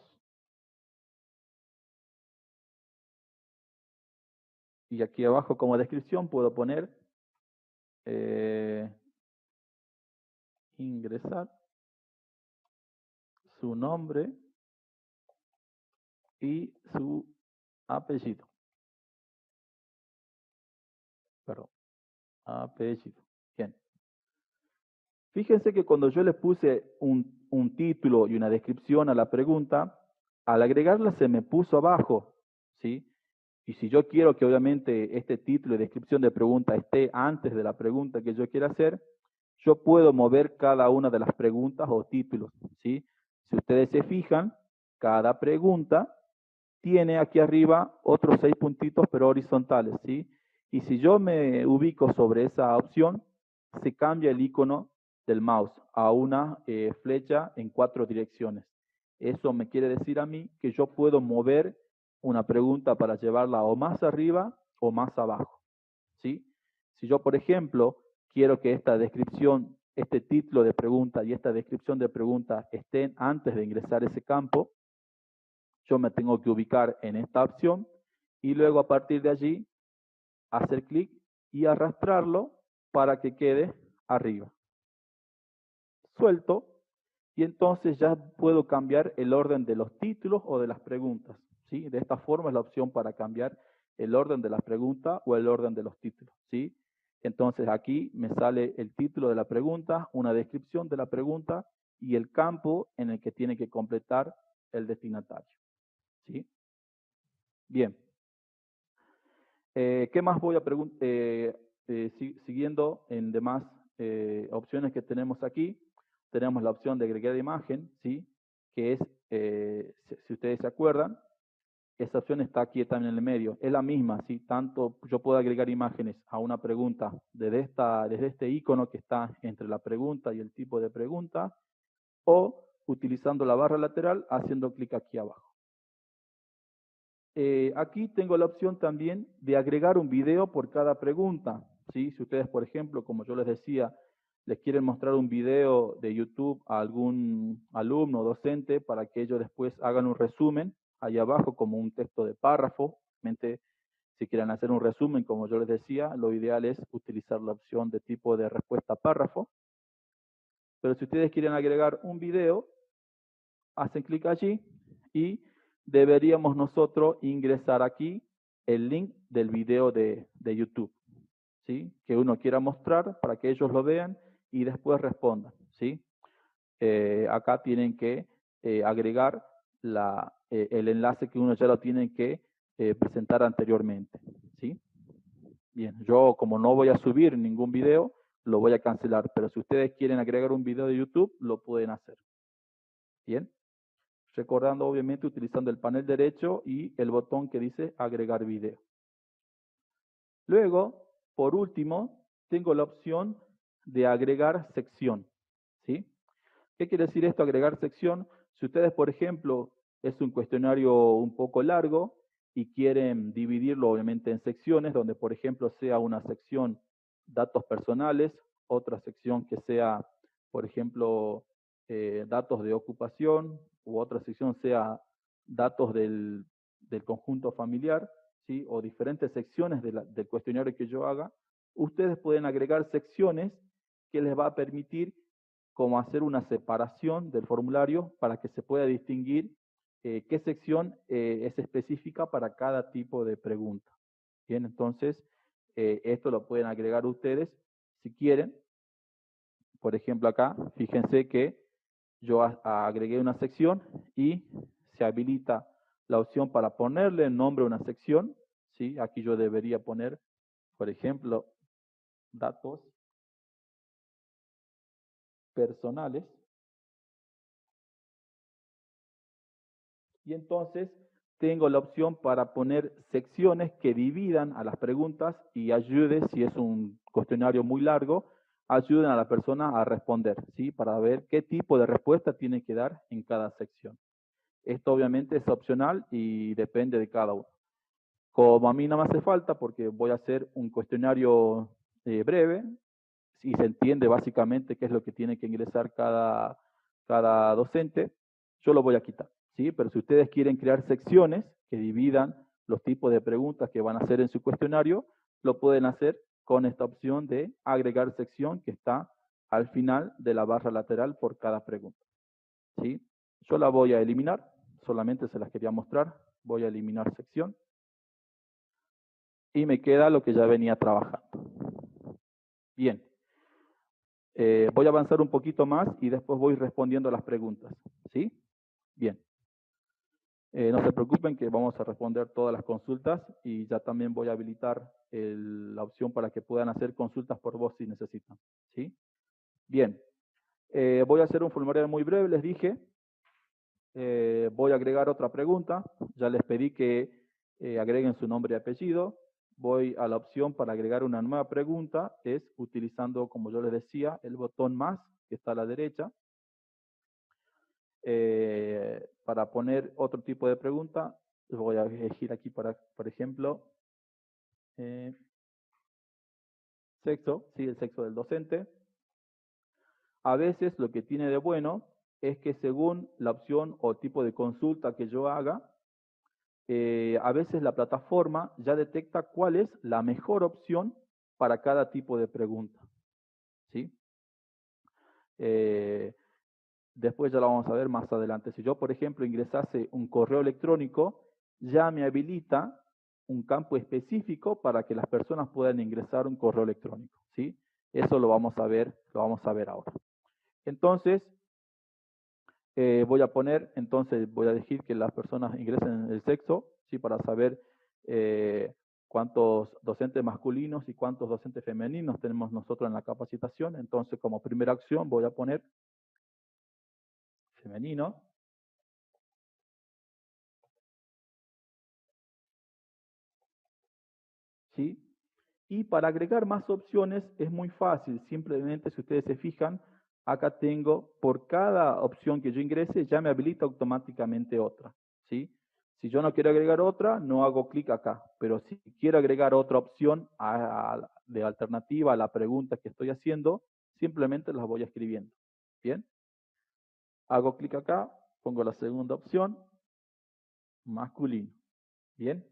Y aquí abajo como descripción puedo poner ingresar su nombre y su apellido. Perdón, apellido. Bien. Fíjense que cuando yo le puse un título y una descripción a la pregunta, al agregarla se me puso abajo, ¿sí? Y si yo quiero que obviamente este título y descripción de pregunta esté antes de la pregunta que yo quiera hacer, yo puedo mover cada una de las preguntas o títulos, ¿sí? Si ustedes se fijan, cada pregunta tiene aquí arriba otros 6 puntitos pero horizontales, ¿sí? Y si yo me ubico sobre esa opción, se cambia el icono del mouse a una flecha en 4 direcciones. Eso me quiere decir a mí que yo puedo mover una pregunta para llevarla o más arriba o más abajo, ¿sí? Si yo, por ejemplo, quiero que esta descripción, este título de pregunta y esta descripción de pregunta estén antes de ingresar ese campo, yo me tengo que ubicar en esta opción y luego a partir de allí hacer clic y arrastrarlo para que quede arriba. Suelto y entonces ya puedo cambiar el orden de los títulos o de las preguntas, ¿sí? De esta forma es la opción para cambiar el orden de las preguntas o el orden de los títulos, ¿sí? Entonces aquí me sale el título de la pregunta, una descripción de la pregunta y el campo en el que tiene que completar el destinatario, ¿sí? Bien. ¿Qué más voy a preguntar? Siguiendo en demás opciones que tenemos aquí, tenemos la opción de agregar imagen, ¿sí? Que es, si ustedes se acuerdan, esa opción está aquí también en el medio. Es la misma, ¿sí? Tanto yo puedo agregar imágenes a una pregunta desde este icono que está entre la pregunta y el tipo de pregunta, o utilizando la barra lateral haciendo clic aquí abajo. Aquí tengo la opción también de agregar un video por cada pregunta, ¿sí? Si ustedes, por ejemplo, como yo les decía, les quieren mostrar un video de YouTube a algún alumno o docente para que ellos después hagan un resumen, ahí abajo como un texto de párrafo. Realmente, si quieren hacer un resumen, como yo les decía, lo ideal es utilizar la opción de tipo de respuesta párrafo. Pero si ustedes quieren agregar un video, hacen clic allí y deberíamos nosotros ingresar aquí el link del video de YouTube, ¿sí? Que uno quiera mostrar para que ellos lo vean y después respondan, ¿sí? Acá tienen que agregar el enlace que uno ya lo tiene que presentar anteriormente, ¿sí? Bien, yo como no voy a subir ningún video, lo voy a cancelar, pero si ustedes quieren agregar un video de YouTube, lo pueden hacer. Bien. Recordando obviamente utilizando el panel derecho y el botón que dice agregar video. Luego, por último, tengo la opción de agregar sección, ¿sí? ¿Qué quiere decir esto, agregar sección? Si ustedes, por ejemplo, es un cuestionario un poco largo y quieren dividirlo obviamente en secciones, donde por ejemplo sea una sección datos personales, otra sección que sea, por ejemplo, datos de ocupación, u otra sección sea datos del conjunto familiar, ¿sí? O diferentes secciones del cuestionario que yo haga, ustedes pueden agregar secciones que les va a permitir como hacer una separación del formulario para que se pueda distinguir qué sección es específica para cada tipo de pregunta. Bien, entonces esto lo pueden agregar ustedes si quieren. Por ejemplo acá, fíjense que yo agregué una sección y se habilita la opción para ponerle nombre a una sección, ¿sí? Aquí yo debería poner, por ejemplo, datos personales. Y entonces tengo la opción para poner secciones que dividan a las preguntas y ayude, si es un cuestionario muy largo, ayuden a la persona a responder, ¿sí? Para ver qué tipo de respuesta tiene que dar en cada sección. Esto obviamente es opcional y depende de cada uno. Como a mí no me hace falta, porque voy a hacer un cuestionario breve, y se entiende básicamente qué es lo que tiene que ingresar cada docente, yo lo voy a quitar, ¿sí? Pero si ustedes quieren crear secciones que dividan los tipos de preguntas que van a hacer en su cuestionario, lo pueden hacer con esta opción de agregar sección que está al final de la barra lateral por cada pregunta, ¿sí? Yo la voy a eliminar, solamente se las quería mostrar, voy a eliminar sección y me queda lo que ya venía trabajando. Bien. Voy a avanzar un poquito más y después voy respondiendo las preguntas, ¿sí? Bien. No se preocupen que vamos a responder todas las consultas y ya también voy a habilitar la opción para que puedan hacer consultas por voz si necesitan, ¿sí? Bien. Voy a hacer un formulario muy breve, les dije. Voy a agregar otra pregunta. Ya les pedí que agreguen su nombre y apellido. Voy a la opción para agregar una nueva pregunta, es utilizando, como yo les decía, el botón más que está a la derecha. Para poner otro tipo de pregunta, voy a elegir aquí, por ejemplo, sexo, ¿sí? El sexo del docente. A veces lo que tiene de bueno es que según la opción o tipo de consulta que yo haga, a veces la plataforma ya detecta cuál es la mejor opción para cada tipo de pregunta, ¿sí? Después ya lo vamos a ver más adelante. Si yo, por ejemplo, ingresase un correo electrónico, ya me habilita un campo específico para que las personas puedan ingresar un correo electrónico, ¿sí? Eso lo vamos a ver ahora. Entonces, voy a decir que las personas ingresen el sexo, ¿sí? Para saber cuántos docentes masculinos y cuántos docentes femeninos tenemos nosotros en la capacitación. Entonces, como primera acción, voy a poner femenino. ¿Sí? Y para agregar más opciones es muy fácil. Simplemente, si ustedes se fijan, acá tengo, por cada opción que yo ingrese, ya me habilita automáticamente otra, ¿sí? Si yo no quiero agregar otra, no hago clic acá. Pero si quiero agregar otra opción de alternativa a la pregunta que estoy haciendo, simplemente las voy escribiendo. ¿Bien? Hago clic acá, pongo la segunda opción, masculino. ¿Bien?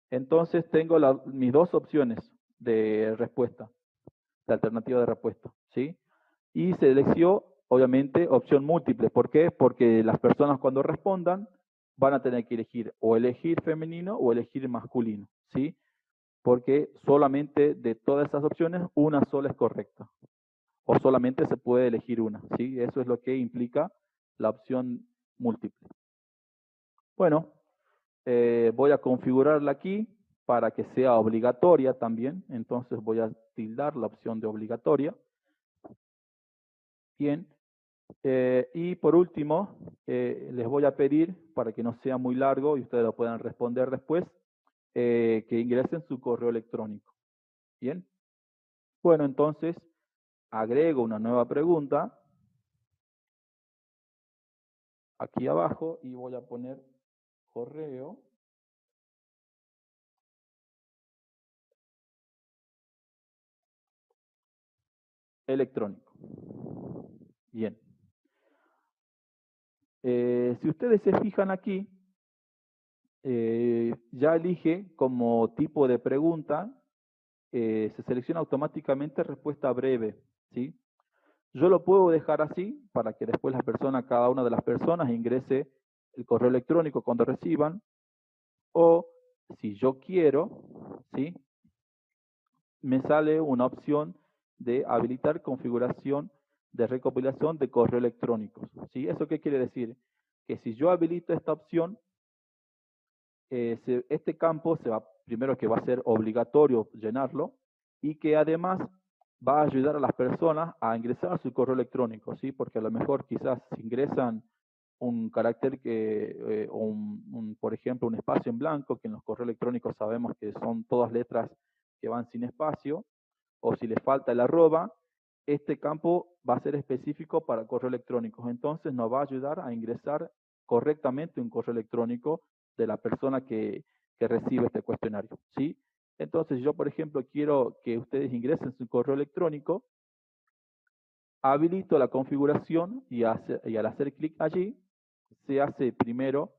Entonces tengo mis dos opciones de respuesta, de alternativa de respuesta, ¿sí? Y selecciono, obviamente, opción múltiple. ¿Por qué? Porque las personas cuando respondan van a tener que elegir femenino o elegir masculino, ¿sí? Porque solamente de todas esas opciones, una sola es correcta. O solamente se puede elegir una, ¿sí? Eso es lo que implica la opción múltiple. Bueno, voy a configurarla aquí para que sea obligatoria también. Entonces voy a tildar la opción de obligatoria. Bien. Y por último, les voy a pedir, para que no sea muy largo y ustedes lo puedan responder después, que ingresen su correo electrónico. Bien. Bueno, entonces agrego una nueva pregunta aquí abajo y voy a poner correo electrónico. Bien. Si ustedes se fijan aquí, ya elige como tipo de pregunta, se selecciona automáticamente respuesta breve, ¿sí? Yo lo puedo dejar así para que después cada una de las personas ingrese el correo electrónico cuando reciban, o si yo quiero, ¿sí? Me sale una opción de habilitar configuración de recopilación de correo electrónicos. ¿Sí? ¿Eso qué quiere decir? Que si yo habilito esta opción, este campo primero que va a ser obligatorio llenarlo y que además va a ayudar a las personas a ingresar su correo electrónico, ¿sí? Porque a lo mejor quizás si ingresan un carácter o por ejemplo, un espacio en blanco, que en los correos electrónicos sabemos que son todas letras que van sin espacio, o si les falta el arroba, este campo va a ser específico para correo electrónicos. Entonces nos va a ayudar a ingresar correctamente un correo electrónico de la persona que recibe este cuestionario, ¿sí? Entonces yo, por ejemplo, quiero que ustedes ingresen su correo electrónico, habilito la configuración y al hacer clic allí, se hace primero,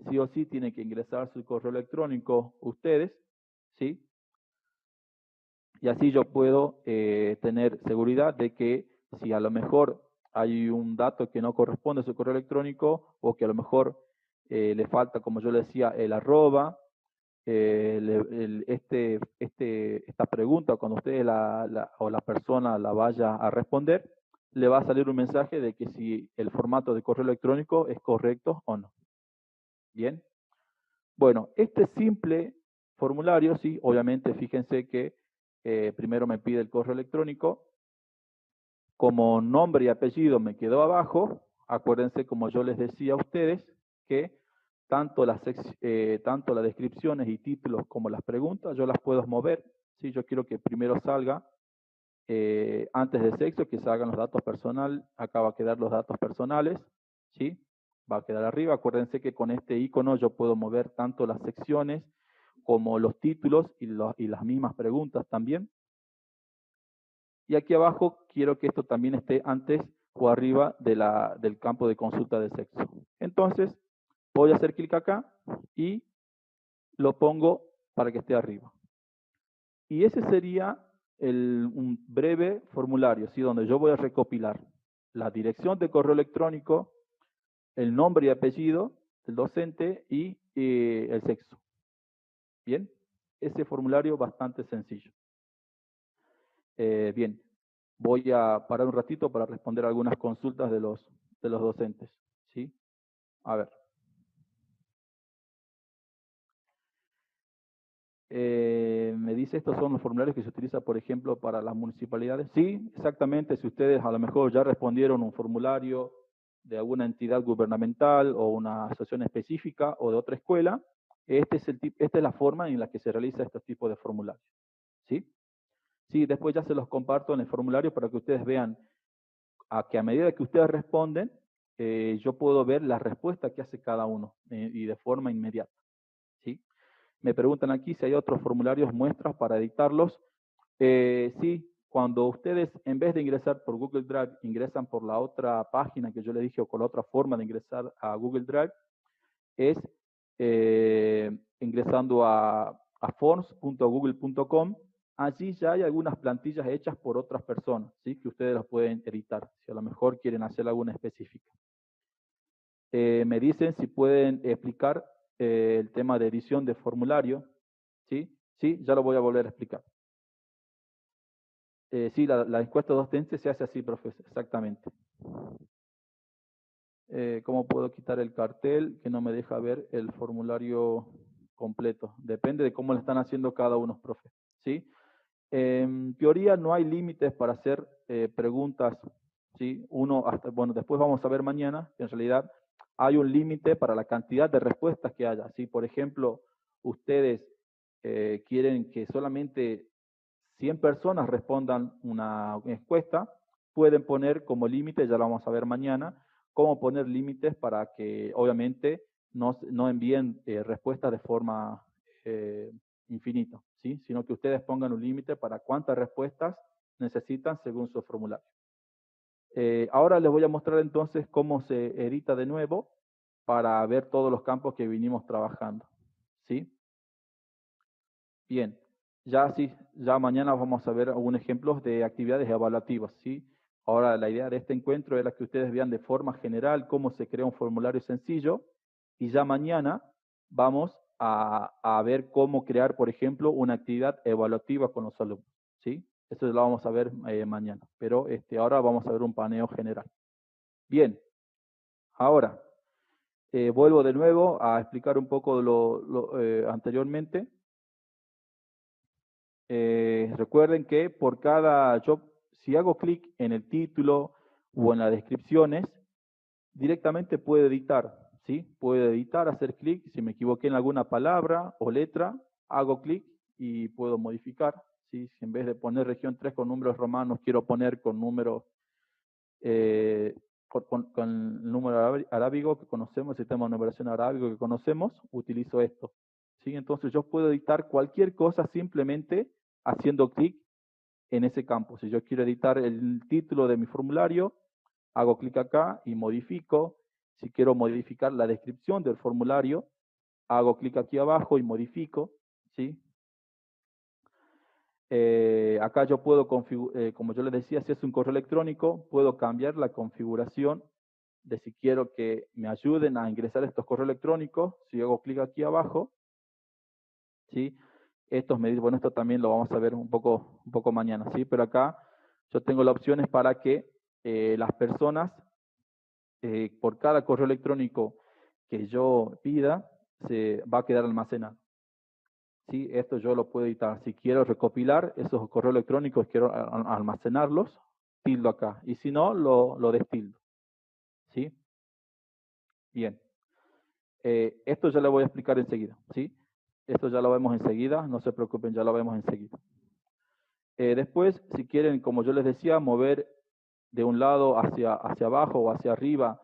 sí o sí, tienen que ingresar su correo electrónico ustedes, ¿sí? Y así yo puedo tener seguridad de que si a lo mejor hay un dato que no corresponde a su correo electrónico o que a lo mejor le falta, como yo le decía, el arroba, esta pregunta, cuando ustedes o la persona la vaya a responder, le va a salir un mensaje de que si el formato de correo electrónico es correcto o no. Bien. Bueno, este simple formulario, sí, obviamente fíjense que primero me pide el correo electrónico, como nombre y apellido me quedó abajo. Acuérdense, como yo les decía a ustedes, que tanto las descripciones y títulos como las preguntas yo las puedo mover. ¿Sí? Yo quiero que primero salga antes de sexo, que salgan los datos personales. Acá va a quedar los datos personales, ¿sí? Va a quedar arriba. Acuérdense que con este icono yo puedo mover tanto las secciones como los títulos y las mismas preguntas también. Y aquí abajo quiero que esto también esté antes o arriba del campo de consulta de sexo. Entonces, voy a hacer clic acá y lo pongo para que esté arriba. Y ese sería un breve formulario, ¿sí? Donde yo voy a recopilar la dirección de correo electrónico, el nombre y apellido del docente y el sexo. Bien, ese formulario bastante sencillo. Bien, voy a parar un ratito para responder algunas consultas de los docentes. ¿Sí? A ver. Me dice, estos son los formularios que se utilizan, por ejemplo, para las municipalidades. Sí, exactamente. Si ustedes a lo mejor ya respondieron un formulario de alguna entidad gubernamental o una asociación específica o de otra escuela, esta es la forma en la que se realiza estos tipos de formularios. ¿Sí? Sí, después ya se los comparto en el formulario para que ustedes vean que a medida que ustedes responden, yo puedo ver la respuesta que hace cada uno y de forma inmediata. ¿Sí? Me preguntan aquí si hay otros formularios muestras para editarlos. Sí, cuando ustedes en vez de ingresar por Google Drive, ingresan por la otra página que yo les dije o con la otra forma de ingresar a Google Drive, es ingresando a forms.google.com. Allí ya hay algunas plantillas hechas por otras personas, ¿sí? Que ustedes las pueden editar, si a lo mejor quieren hacer alguna específica. Me dicen si pueden explicar el tema de edición de formulario, ¿sí? Sí, ya lo voy a volver a explicar. Sí, la encuesta docente se hace así, profesor, exactamente. ¿Cómo puedo quitar el cartel que no me deja ver el formulario completo? Depende de cómo le están haciendo cada uno, profe. ¿Sí? En teoría no hay límites para hacer preguntas, ¿sí? Bueno, después vamos a ver mañana que en realidad hay un límite para la cantidad de respuestas que haya. Si, por ejemplo, ustedes quieren que solamente 100 personas respondan una encuesta, pueden poner como límite, ya lo vamos a ver mañana, cómo poner límites para que obviamente no envíen respuestas de forma infinita, ¿sí? Sino que ustedes pongan un límite para cuántas respuestas necesitan según su formulario. Ahora les voy a mostrar entonces cómo se edita de nuevo para ver todos los campos que vinimos trabajando, ¿sí? Bien, ya mañana vamos a ver algunos ejemplos de actividades evaluativas, ¿sí? Ahora la idea de este encuentro era que ustedes vean de forma general cómo se crea un formulario sencillo y ya mañana vamos a ver cómo crear, por ejemplo, una actividad evaluativa con los alumnos, ¿sí? Eso lo vamos a ver mañana, pero ahora vamos a ver un paneo general. Bien, ahora vuelvo de nuevo a explicar un poco lo anteriormente. Recuerden que por cada, si hago clic en el título o en las descripciones, directamente puedo editar, ¿sí? Puedo editar, hacer clic, si me equivoqué en alguna palabra o letra, hago clic y puedo modificar, ¿sí? Si en vez de poner región 3 con números romanos, quiero poner con números, con el número arábigo que conocemos, el sistema de numeración arábigo que conocemos, utilizo esto, ¿sí? Entonces yo puedo editar cualquier cosa simplemente haciendo clic en ese campo. Si yo quiero editar el título de mi formulario, hago clic acá y modifico. Si quiero modificar la descripción del formulario, hago clic aquí abajo y modifico, ¿sí? Acá yo puedo configurar, como yo les decía, si es un correo electrónico, puedo cambiar la configuración de si quiero que me ayuden a ingresar estos correos electrónicos. Si hago clic aquí abajo, ¿sí? Estos me dicen, bueno, esto también lo vamos a ver un poco mañana, ¿sí? Pero acá yo tengo las opciones para que las personas, por cada correo electrónico que yo pida, se va a quedar almacenado. ¿Sí? Esto yo lo puedo editar. Si quiero recopilar esos correos electrónicos, quiero almacenarlos, tildo acá. Y si no, lo destildo. ¿Sí? Bien. Esto ya lo voy a explicar enseguida. ¿Sí? Esto ya lo vemos enseguida. No se preocupen, ya lo vemos enseguida. Después, si quieren, como yo les decía, mover de un lado hacia abajo o hacia arriba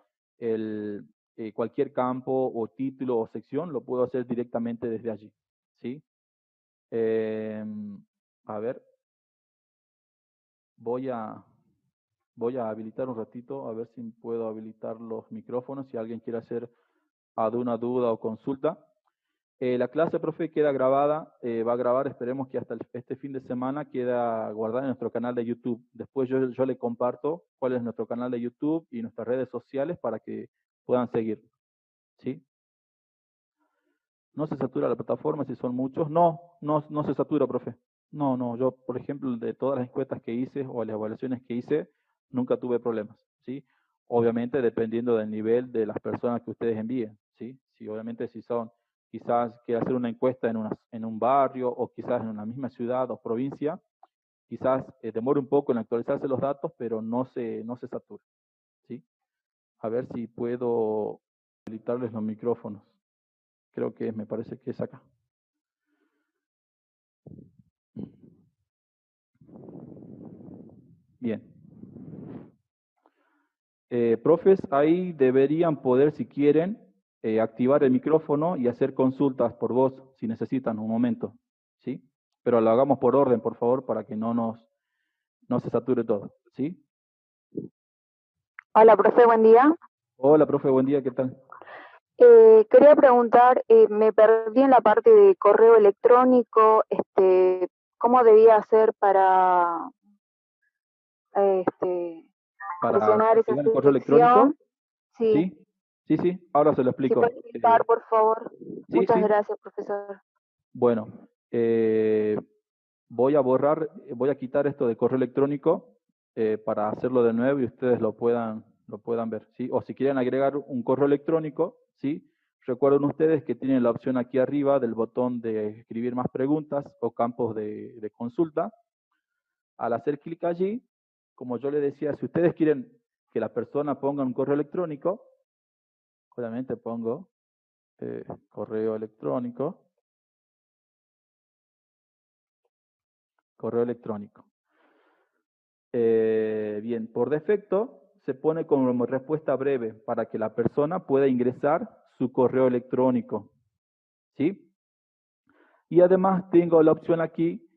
cualquier campo o título o sección, lo puedo hacer directamente desde allí. ¿Sí? A ver, voy a habilitar un ratito, a ver si puedo habilitar los micrófonos, si alguien quiere hacer alguna duda o consulta. La clase, profe, queda grabada, va a grabar, esperemos que hasta este fin de semana queda guardada en nuestro canal de YouTube. Después yo le comparto cuál es nuestro canal de YouTube y nuestras redes sociales para que puedan seguir. ¿Sí? ¿No se satura la plataforma si son muchos? No se satura, profe. No, yo, por ejemplo, de todas las encuestas que hice o las evaluaciones que hice, nunca tuve problemas, ¿sí? Obviamente dependiendo del nivel de las personas que ustedes envíen, ¿sí? Si obviamente si son, quizás quiere hacer una encuesta en un barrio o quizás en una misma ciudad o provincia, quizás demore un poco en actualizarse los datos, pero no se satura, ¿sí? A ver si puedo habilitarles los micrófonos. Creo que me parece que es acá. Bien. Profes, ahí deberían poder, si quieren, activar el micrófono y hacer consultas por voz, si necesitan un momento, ¿sí? Pero lo hagamos por orden, por favor, para que no se sature todo, ¿sí? Hola, profe, buen día. Hola, profe, buen día, ¿qué tal? Quería preguntar, me perdí en la parte de correo electrónico, ¿cómo debía hacer para presionar esa activar el correo electrónico, sección? Sí, sí, ahora se lo si explico. puede explicar, por favor. Sí, Muchas gracias, profesor. bueno, voy a quitar esto de correo electrónico para hacerlo de nuevo y ustedes lo puedan ver, ¿sí? O si quieren agregar un correo electrónico, ¿sí? Recuerden ustedes que tienen la opción aquí arriba del botón de escribir más preguntas o campos de consulta. Al hacer clic allí, como yo les decía, si ustedes quieren que la persona ponga un correo electrónico, obviamente pongo correo electrónico. Bien, por defecto se pone como respuesta breve para que la persona pueda ingresar su correo electrónico, ¿sí? Y además tengo la opción aquí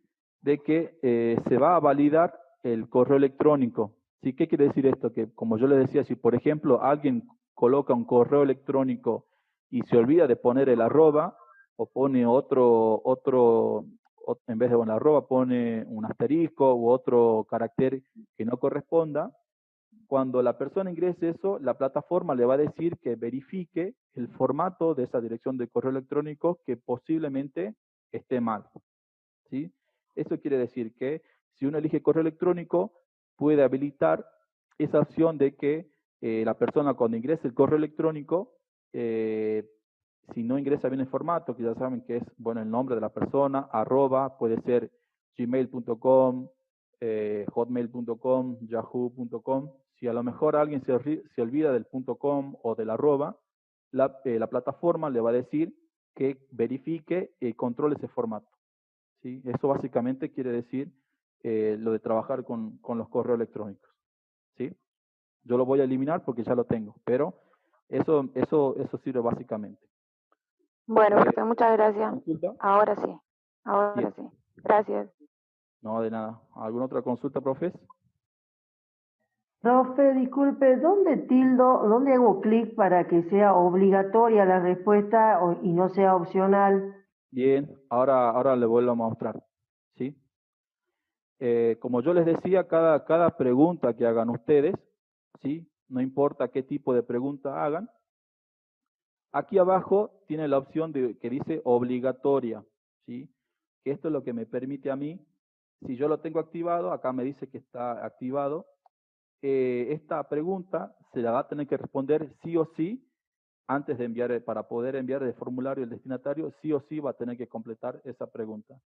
de que se va a validar el correo electrónico, ¿sí? ¿Qué quiere decir esto? Que como yo les decía, si por ejemplo alguien coloca un correo electrónico y se olvida de poner el arroba o pone en vez de un arroba pone un asterisco u otro carácter que no corresponda, cuando la persona ingrese eso, la plataforma le va a decir que verifique el formato de esa dirección de correo electrónico que posiblemente esté mal, ¿sí? Eso quiere decir que Si uno elige correo electrónico, puede habilitar esa opción de que la persona cuando ingrese el correo electrónico, si no ingresa bien el formato, que ya saben que es, bueno, el nombre de la persona, @, puede ser gmail.com, hotmail.com, yahoo.com. Si a lo mejor alguien se olvida del .com o del @, la plataforma le va a decir que verifique y controle ese formato. ¿Sí? Eso básicamente quiere decir lo de trabajar con los correos electrónicos. ¿Sí? Yo lo voy a eliminar porque ya lo tengo, pero eso sirve básicamente. Bueno, profe, muchas gracias. ¿Consulta? Ahora sí, ahora Bien. sí. Gracias. No, de nada. ¿Alguna otra consulta, profes? Profe, disculpe, ¿dónde hago clic para que sea obligatoria la respuesta y no sea opcional? Bien, ahora le vuelvo a mostrar. ¿Sí? Como yo les decía, cada pregunta que hagan ustedes, ¿sí? No importa qué tipo de pregunta hagan, aquí abajo tiene la opción que dice obligatoria, ¿sí? Que esto es lo que me permite a mí, si yo lo tengo activado, acá me dice que está activado, esta pregunta se la va a tener que responder sí o sí antes de enviar, para poder enviar el formulario al destinatario, sí o sí va a tener que completar esa pregunta.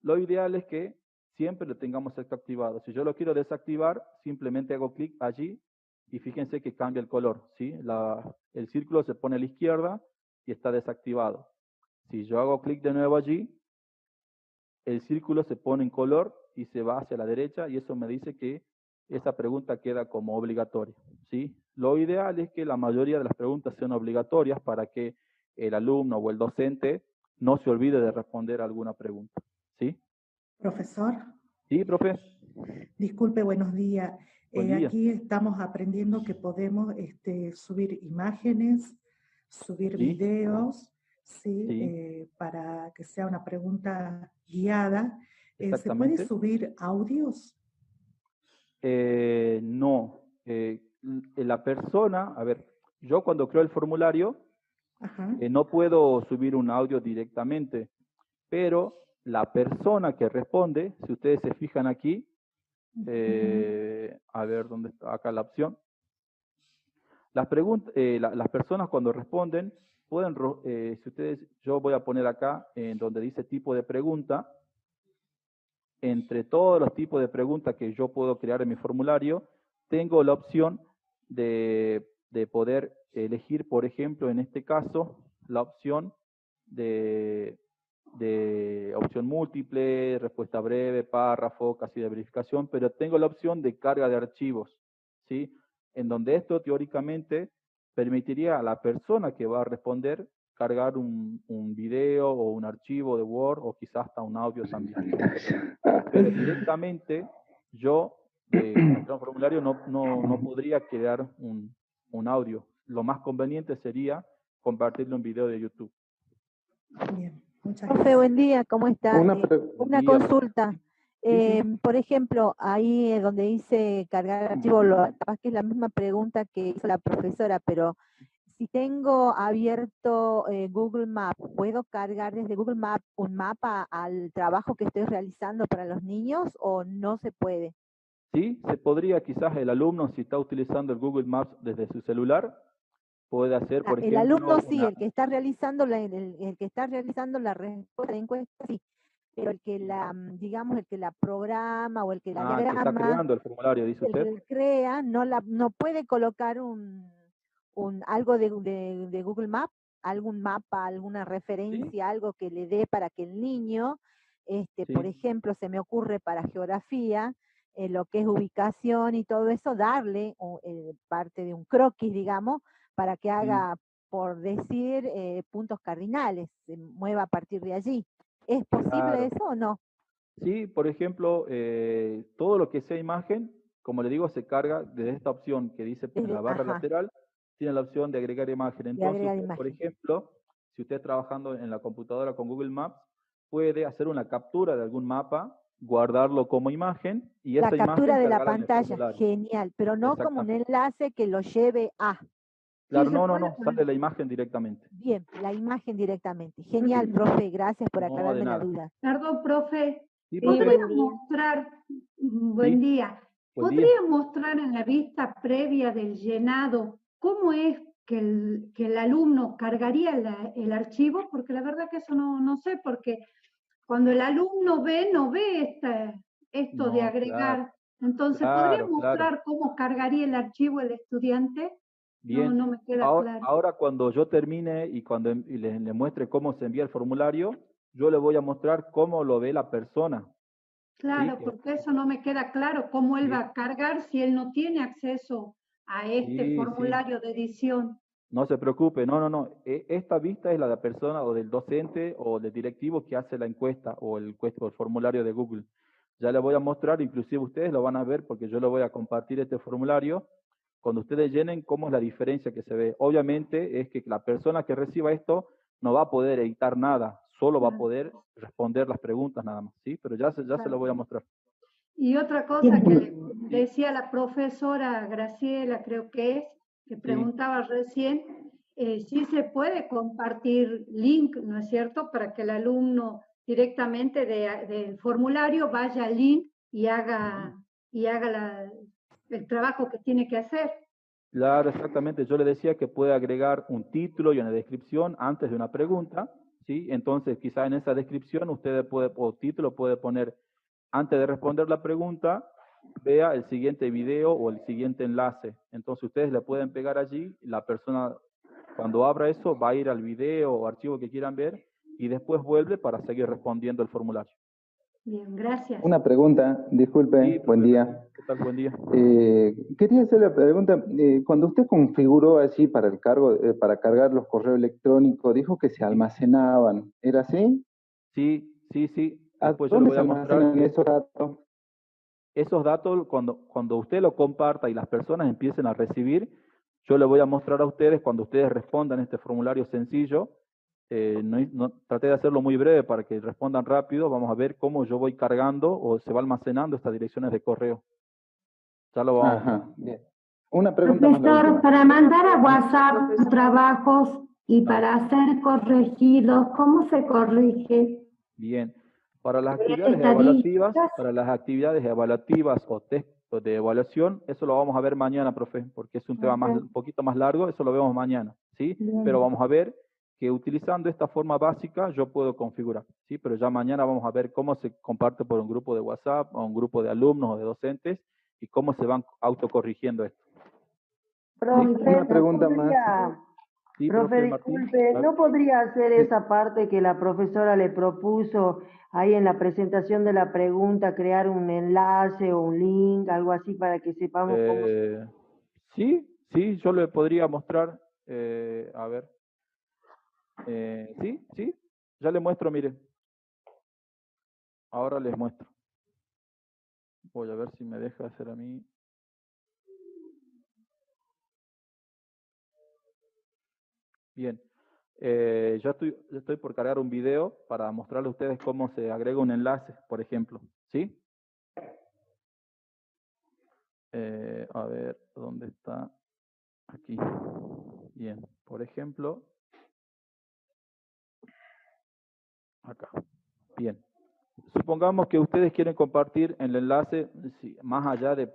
Lo ideal es que siempre lo tengamos esto activado. Si yo lo quiero desactivar, simplemente hago clic allí y fíjense que cambia el color, ¿sí? El círculo se pone a la izquierda y está desactivado. Si yo hago clic de nuevo allí, el círculo se pone en color y se va hacia la derecha y eso me dice que esa pregunta queda como obligatoria, ¿sí? Lo ideal es que la mayoría de las preguntas sean obligatorias para que el alumno o el docente no se olvide de responder alguna pregunta, ¿sí? Profesor, Sí, profe. disculpe, buenos días. Buen día. Aquí estamos aprendiendo que podemos subir imágenes, subir Sí. videos, ¿sí? Sí. Para que sea una pregunta guiada. ¿Se puede Exactamente. subir audios? No. La persona, a ver, yo cuando creo el formulario, Ajá. no puedo subir un audio directamente, pero la persona que responde, si ustedes se fijan aquí, a ver dónde está acá la opción. Las personas cuando responden pueden, si ustedes, yo voy a poner acá en donde dice tipo de pregunta, entre todos los tipos de preguntas que yo puedo crear en mi formulario, tengo la opción de poder elegir, por ejemplo, en este caso, la opción de opción múltiple, respuesta breve, párrafo, casilla de verificación, pero tengo la opción de carga de archivos, ¿sí? En donde esto teóricamente permitiría a la persona que va a responder cargar un video o un archivo de Word o quizás hasta un audio también. Pero directamente yo, como tengo un formulario, no podría crear un audio. Lo más conveniente sería compartirle un video de YouTube. Bien, muchas Profe, gracias. buen día, ¿cómo está? Una día. consulta. Sí. Por ejemplo, ahí donde dice cargar archivo, capaz que es la misma pregunta que hizo la profesora, pero si tengo abierto Google Maps, ¿puedo cargar desde Google Maps un mapa al trabajo que estoy realizando para los niños o no se puede? Sí, se podría quizás el alumno, si está utilizando el Google Maps desde su celular, puede hacer, por El ejemplo, alumno sí, el que está realizando el que está realizando la respuesta de encuesta sí, pero el que digamos, el que la programa o el que la que está diagrama, creando el formulario, dice el que usted. la crea, no puede colocar algo de Google Maps, algún mapa, alguna referencia, algo que le dé para que el niño, por Sí. ejemplo, se me ocurre para geografía, lo que es ubicación y todo eso, darle parte de un croquis, digamos, para que haga, por decir, puntos cardinales, se mueva a partir de allí. ¿Es posible Claro. eso o no? Sí, por ejemplo, todo lo que sea imagen, como le digo, se carga desde esta opción que dice en la barra lateral, tiene la opción de agregar imagen. Entonces, usted, por ejemplo, si usted trabajando en la computadora con Google Maps, puede hacer una captura de algún mapa, guardarlo como imagen y esa La captura imagen de la cargarla en el pantalla, formulario. genial, pero no como un enlace que lo lleve a. Claro, no, sale la imagen directamente. Bien, la imagen directamente. Genial, profe, gracias por aclararme la duda. Perdón, profe, Sí, ¿Podría profe. buen día. mostrar, buen Sí, día, buen día. podría mostrar en la vista previa del llenado cómo es que el alumno cargaría el archivo? Porque la verdad que eso no sé, porque cuando el alumno ve, no ve esto de No, claro, agregar. Entonces, ¿podría claro, claro. mostrar cómo cargaría el archivo el estudiante? Bien. No me queda Ahora, claro. ahora cuando yo termine y cuando le muestre cómo se envía el formulario, yo le voy a mostrar cómo lo ve la persona. ¿Sí? Claro, porque eso no me queda claro, cómo él va Bien. a cargar si él no tiene acceso a este Sí, sí. formulario de edición. No se preocupe, no, no, no. Esta vista es la de la persona o del docente o del directivo que hace la encuesta o el formulario de Google. Ya le voy a mostrar, inclusive ustedes lo van a ver porque yo le voy a compartir este formulario. Cuando ustedes llenen, ¿cómo es la diferencia que se ve? Obviamente es que la persona que reciba esto no va a poder editar nada, solo va a poder responder las preguntas nada más, ¿sí? Pero ya se lo voy a mostrar. Y otra cosa que le decía la profesora Graciela, creo que Sí, preguntaba recién, si se puede compartir link, ¿no es cierto?, para que el alumno directamente del formulario vaya al link y haga el trabajo que tiene que hacer. claro, exactamente. Yo le decía que puede agregar un título y una descripción antes de una pregunta, ¿sí? Entonces, quizá en esa descripción usted puede, o título puede poner, antes de responder la pregunta, vea el siguiente video o el siguiente enlace. Entonces, ustedes le pueden pegar allí, la persona, cuando abra eso, va a ir al video o archivo que quieran ver y después vuelve para seguir respondiendo el formulario. Bien, gracias. Una pregunta, disculpe, Sí, buen profe. día. ¿Qué tal? Buen día. Quería hacer la pregunta, cuando usted configuró así para el cargo, para cargar los correos electrónicos, dijo que se almacenaban, ¿era así? Sí, sí, sí. ¿A Después yo le dónde voy se a mostrar almacenan que esos datos? esos datos, cuando usted lo comparta y las personas empiecen a recibir, yo le voy a mostrar a ustedes cuando ustedes respondan este formulario sencillo. Traté de hacerlo muy breve para que respondan rápido. Vamos a ver cómo yo voy cargando o se va almacenando estas direcciones de correo. Ya lo vamos a mostrar. Ajá, bien. Una pregunta más, la Profesor, última. para mandar a WhatsApp los trabajos y A ver, para ser corregidos, ¿cómo se corrige? bien. Para las Estadísticas. actividades evaluativas o test de evaluación, eso lo vamos a ver mañana, profe, porque es un tema Ok, un poquito más largo, eso lo vemos mañana, ¿sí? Pero bien. vamos a ver que utilizando esta forma básica yo puedo configurar, ¿sí? Pero ya mañana vamos a ver cómo se comparte por un grupo de WhatsApp o un grupo de alumnos o de docentes y cómo se van autocorrigiendo esto. ¿Sí? Profe, Una ¿no pregunta más. podría, Sí, profe, profe Martín. disculpe, A ver. ¿no podría hacer Sí. esa parte que la profesora le propuso ahí en la presentación de la pregunta, crear un enlace o un link, algo así para que sepamos cómo se... Sí, sí, yo le podría mostrar, a ver, sí, sí, ya le muestro, mire, ahora les muestro. Voy a ver si me deja hacer a mí. Bien, ya estoy por cargar un video para mostrarles a ustedes cómo se agrega un enlace, por ejemplo, ¿sí? A ver, ¿dónde está? Aquí. Bien, por ejemplo, acá. Bien. Supongamos que ustedes quieren compartir el enlace, más allá de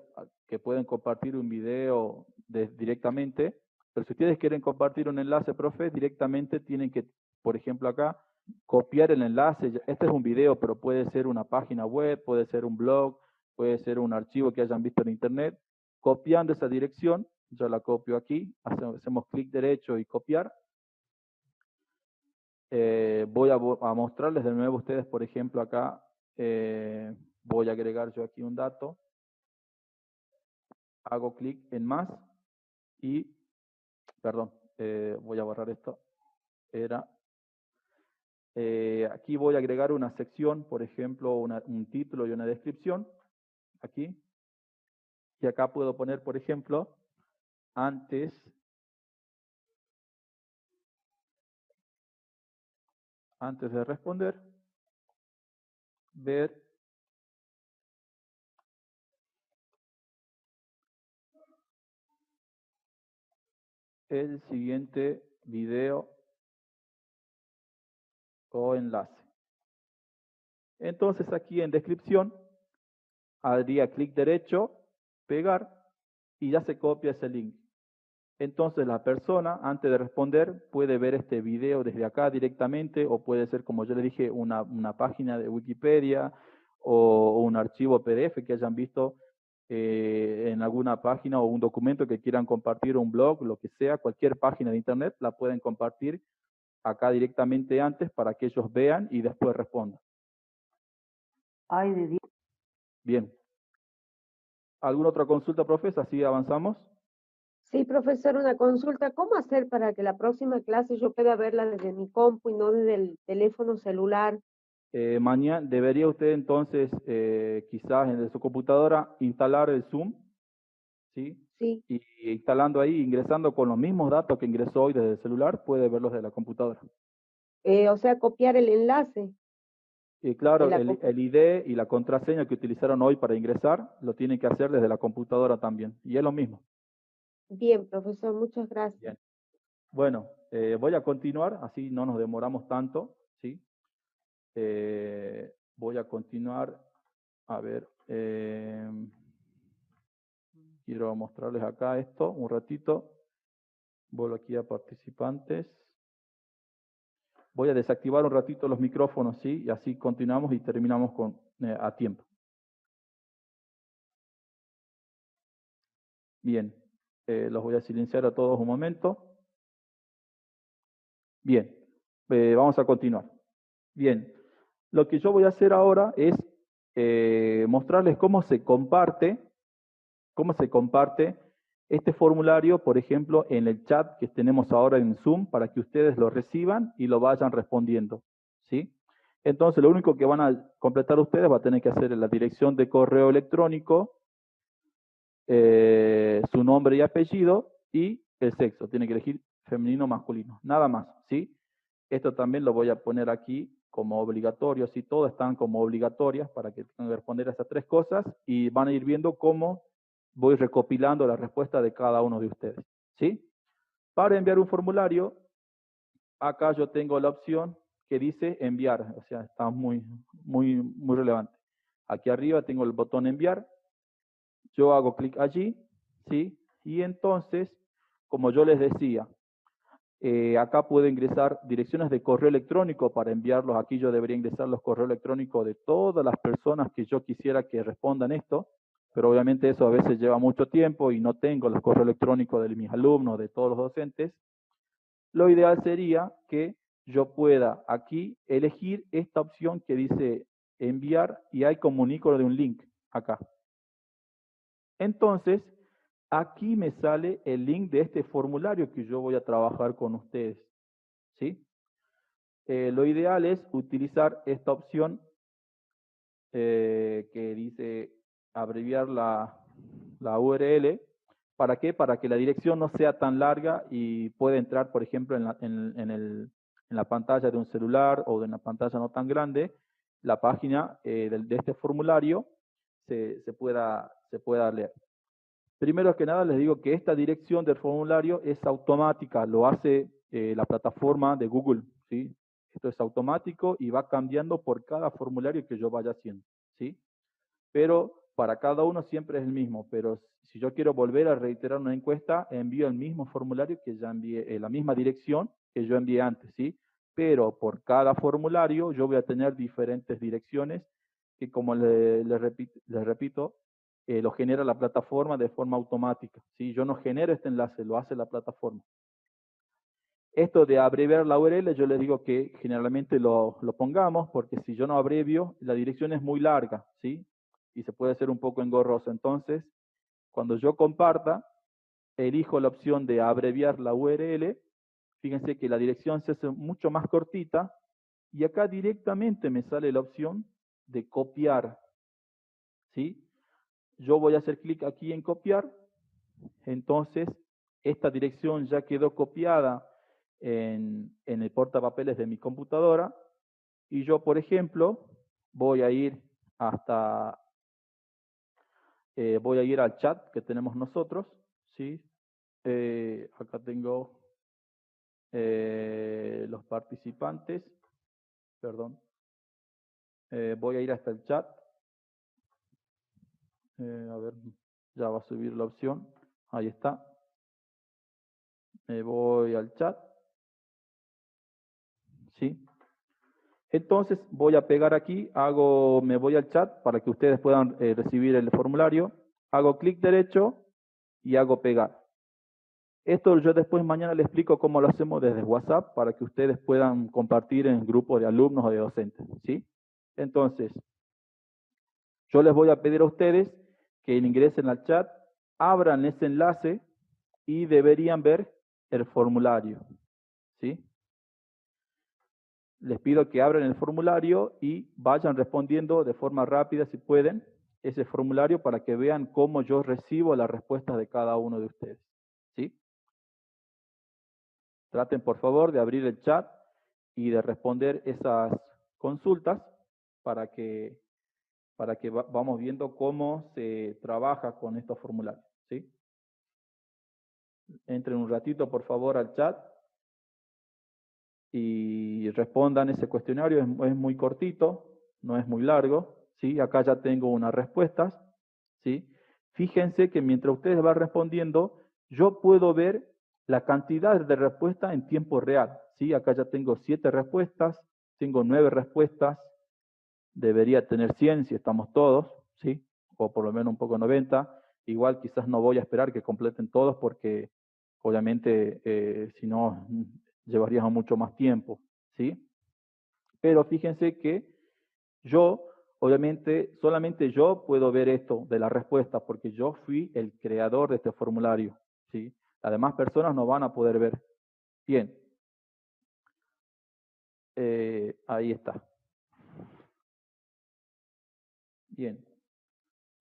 que pueden compartir un video directamente, pero si ustedes quieren compartir un enlace, profe, directamente tienen que, por ejemplo acá, copiar el enlace. Este es un video, pero puede ser una página web, puede ser un blog, puede ser un archivo que hayan visto en internet. Copiando esa dirección, yo la copio aquí, hacemos clic derecho y copiar. Voy a mostrarles de nuevo a ustedes, por ejemplo, acá voy a agregar yo aquí un dato, hago clic en más y, perdón, voy a borrar esto, aquí voy a agregar una sección, por ejemplo, un título y una descripción, aquí, y acá puedo poner, por ejemplo, antes de responder, ver el siguiente video o enlace. Entonces aquí en descripción haría clic derecho, pegar, y ya se copia ese link. Entonces la persona, antes de responder, puede ver este video desde acá directamente, o puede ser, como yo le dije, una página de Wikipedia o un archivo PDF que hayan visto en alguna página, o un documento que quieran compartir, un blog, lo que sea, cualquier página de internet, la pueden compartir acá directamente antes para que ellos vean y después respondan. Ay, de Dios. Bien. ¿Alguna otra consulta, profe? Así avanzamos. Sí, profesor, una consulta. ¿Cómo hacer para que la próxima clase yo pueda verla desde mi compu y no desde el teléfono celular? Mañana debería usted entonces, quizás en su computadora, instalar el Zoom, ¿sí? Sí. Y instalando ahí, ingresando con los mismos datos que ingresó hoy desde el celular, puede verlos de la computadora. O sea, copiar el enlace. Y claro, la el ID y la contraseña que utilizaron hoy para ingresar, lo tienen que hacer desde la computadora también. Y es lo mismo. Bien, profesor, muchas gracias. Bien. Bueno, voy a continuar, así no nos demoramos tanto, ¿sí? Voy a continuar, a ver, quiero mostrarles acá esto un ratito. Vuelvo aquí a participantes. Voy a desactivar un ratito los micrófonos, ¿sí? Y así continuamos y terminamos a tiempo. Bien, los voy a silenciar a todos un momento. Bien, vamos a continuar. Bien, lo que yo voy a hacer ahora es mostrarles cómo se comparte este formulario, por ejemplo, en el chat que tenemos ahora en Zoom, para que ustedes lo reciban y lo vayan respondiendo, ¿sí? Entonces, lo único que van a completar ustedes va a tener que hacer la dirección de correo electrónico, su nombre y apellido y el sexo. Tiene que elegir femenino o masculino, nada más, ¿sí? Esto también lo voy a poner aquí como obligatorio, ¿sí? Todas están como obligatorias para que tengan que responder a esas tres cosas, y van a ir viendo cómo voy recopilando la respuesta de cada uno de ustedes, ¿sí? Para enviar un formulario, acá yo tengo la opción que dice enviar, o sea, está muy relevante. Aquí arriba tengo el botón enviar, yo hago clic allí, ¿sí? Y entonces, como yo les decía, acá puedo ingresar direcciones de correo electrónico para enviarlos. Aquí yo debería ingresar los correos electrónicos de todas las personas que yo quisiera que respondan esto, pero obviamente eso a veces lleva mucho tiempo y no tengo los correos electrónicos de mis alumnos, de todos los docentes. Lo ideal sería que yo pueda aquí elegir esta opción que dice enviar, y hay como un icono de un link acá. Entonces, aquí me sale el link de este formulario que yo voy a trabajar con ustedes, ¿sí? Lo ideal es utilizar esta opción que dice abreviar la URL. ¿Para qué? Para que la dirección no sea tan larga y pueda entrar, por ejemplo, en la pantalla de un celular o de una pantalla no tan grande, la página de este formulario se pueda leer. Primero que nada les digo que esta dirección del formulario es automática, lo hace la plataforma de Google, ¿sí? Esto es automático y va cambiando por cada formulario que yo vaya haciendo, ¿sí? Pero para cada uno siempre es el mismo, pero si yo quiero volver a reiterar una encuesta, envío el mismo formulario que ya envié, la misma dirección que yo envié antes, ¿sí? Pero por cada formulario yo voy a tener diferentes direcciones que, como les repito, lo genera la plataforma de forma automática, ¿sí? Yo no genero este enlace, lo hace la plataforma. Esto de abreviar la URL, yo les digo que generalmente lo pongamos, porque si yo no abrevio, la dirección es muy larga, ¿sí? Y se puede hacer un poco engorroso. Entonces, cuando yo comparta, elijo la opción de abreviar la URL. Fíjense que la dirección se hace mucho más cortita, y acá directamente me sale la opción de copiar, ¿sí? Yo voy a hacer clic aquí en copiar. Entonces, esta dirección ya quedó copiada en el portapapeles de mi computadora, y yo, por ejemplo, voy a ir al chat que tenemos nosotros, ¿sí? Acá tengo los participantes, perdón. Voy a ir hasta el chat. A ver, ya va a subir la opción. Ahí está. Me voy al chat. ¿Sí? Entonces voy a pegar aquí, me voy al chat para que ustedes puedan recibir el formulario. Hago clic derecho y hago pegar. Esto yo después mañana les explico cómo lo hacemos desde WhatsApp para que ustedes puedan compartir en grupos de alumnos o de docentes. ¿Sí? Entonces, yo les voy a pedir a ustedes que ingresen al chat, abran ese enlace y deberían ver el formulario. ¿Sí? Les pido que abran el formulario y vayan respondiendo de forma rápida, si pueden, ese formulario para que vean cómo yo recibo las respuestas de cada uno de ustedes. ¿Sí? Traten, por favor, de abrir el chat y de responder esas consultas para que vamos viendo cómo se trabaja con estos formularios. ¿Sí? Entren un ratito, por favor, al chat y respondan ese cuestionario. Es muy cortito, no es muy largo. ¿Sí? Acá ya tengo unas respuestas. ¿Sí? Fíjense que mientras ustedes van respondiendo, yo puedo ver la cantidad de respuestas en tiempo real. ¿Sí? Acá ya tengo 7 respuestas, tengo 9 respuestas, debería tener 100 si estamos todos, ¿sí? O por lo menos un poco 90. Igual quizás no voy a esperar que completen todos porque obviamente si no llevaríamos mucho más tiempo, ¿sí? Pero fíjense que yo, obviamente, solamente yo puedo ver esto de la respuesta porque yo fui el creador de este formulario, ¿sí? Las demás personas no van a poder ver. Bien. Ahí está. Bien.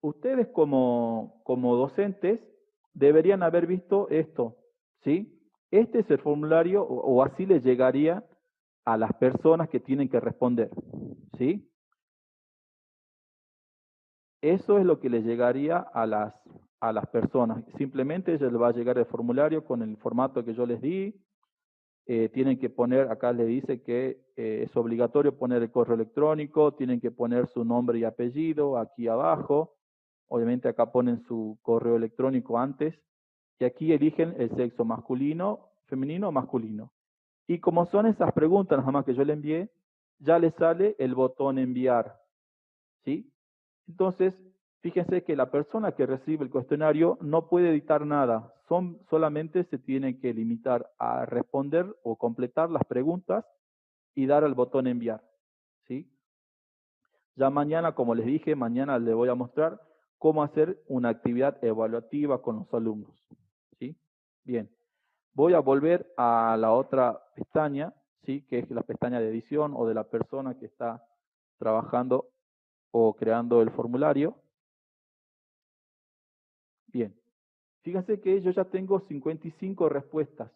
Ustedes como docentes deberían haber visto esto, ¿sí? Este es el formulario o así les llegaría a las personas que tienen que responder, ¿sí? Eso es lo que les llegaría a las personas. Simplemente les va a llegar el formulario con el formato que yo les di. Tienen que poner, acá les dice que es obligatorio poner el correo electrónico, tienen que poner su nombre y apellido aquí abajo. Obviamente acá ponen su correo electrónico antes. Y aquí eligen el sexo masculino, femenino o masculino. Y como son esas preguntas nada más que yo le envié, ya les sale el botón enviar. ¿Sí? Entonces, fíjense que la persona que recibe el cuestionario no puede editar nada. Solamente se tiene que limitar a responder o completar las preguntas y dar al botón enviar. ¿Sí? Ya mañana, como les dije, mañana les voy a mostrar cómo hacer una actividad evaluativa con los alumnos. ¿Sí? Bien. Voy a volver a la otra pestaña, ¿sí? Que es la pestaña de edición o de la persona que está trabajando o creando el formulario. Bien. Fíjense que yo ya tengo 55 respuestas.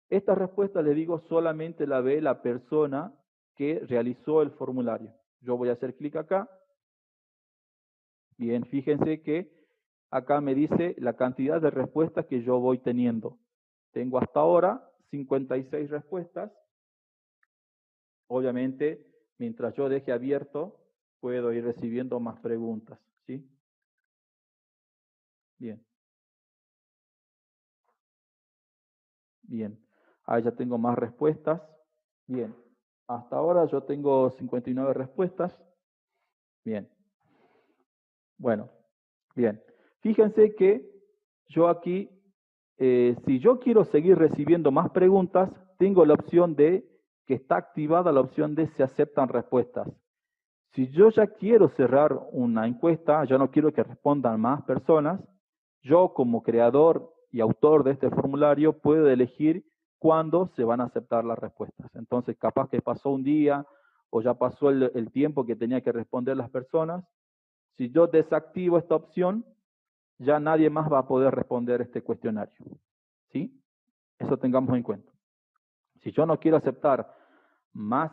Esta respuesta, les digo, solamente la ve la persona que realizó el formulario. Yo voy a hacer clic acá. Bien, fíjense que acá me dice la cantidad de respuestas que yo voy teniendo. Tengo hasta ahora 56 respuestas. Obviamente, mientras yo deje abierto, puedo ir recibiendo más preguntas, ¿sí? Bien. Bien. Ahí ya tengo más respuestas. Bien. Hasta ahora yo tengo 59 respuestas. Bien. Bueno. Bien. Fíjense que yo aquí, si yo quiero seguir recibiendo más preguntas, tengo la opción de que está activada la opción de se aceptan respuestas. Si yo ya quiero cerrar una encuesta, yo no quiero que respondan más personas, yo como creador y autor de este formulario puedo elegir cuándo se van a aceptar las respuestas. Entonces, capaz que pasó un día o ya pasó el tiempo que tenía que responder las personas. Si yo desactivo esta opción, ya nadie más va a poder responder este cuestionario. ¿Sí? Eso tengamos en cuenta. Si yo no quiero aceptar más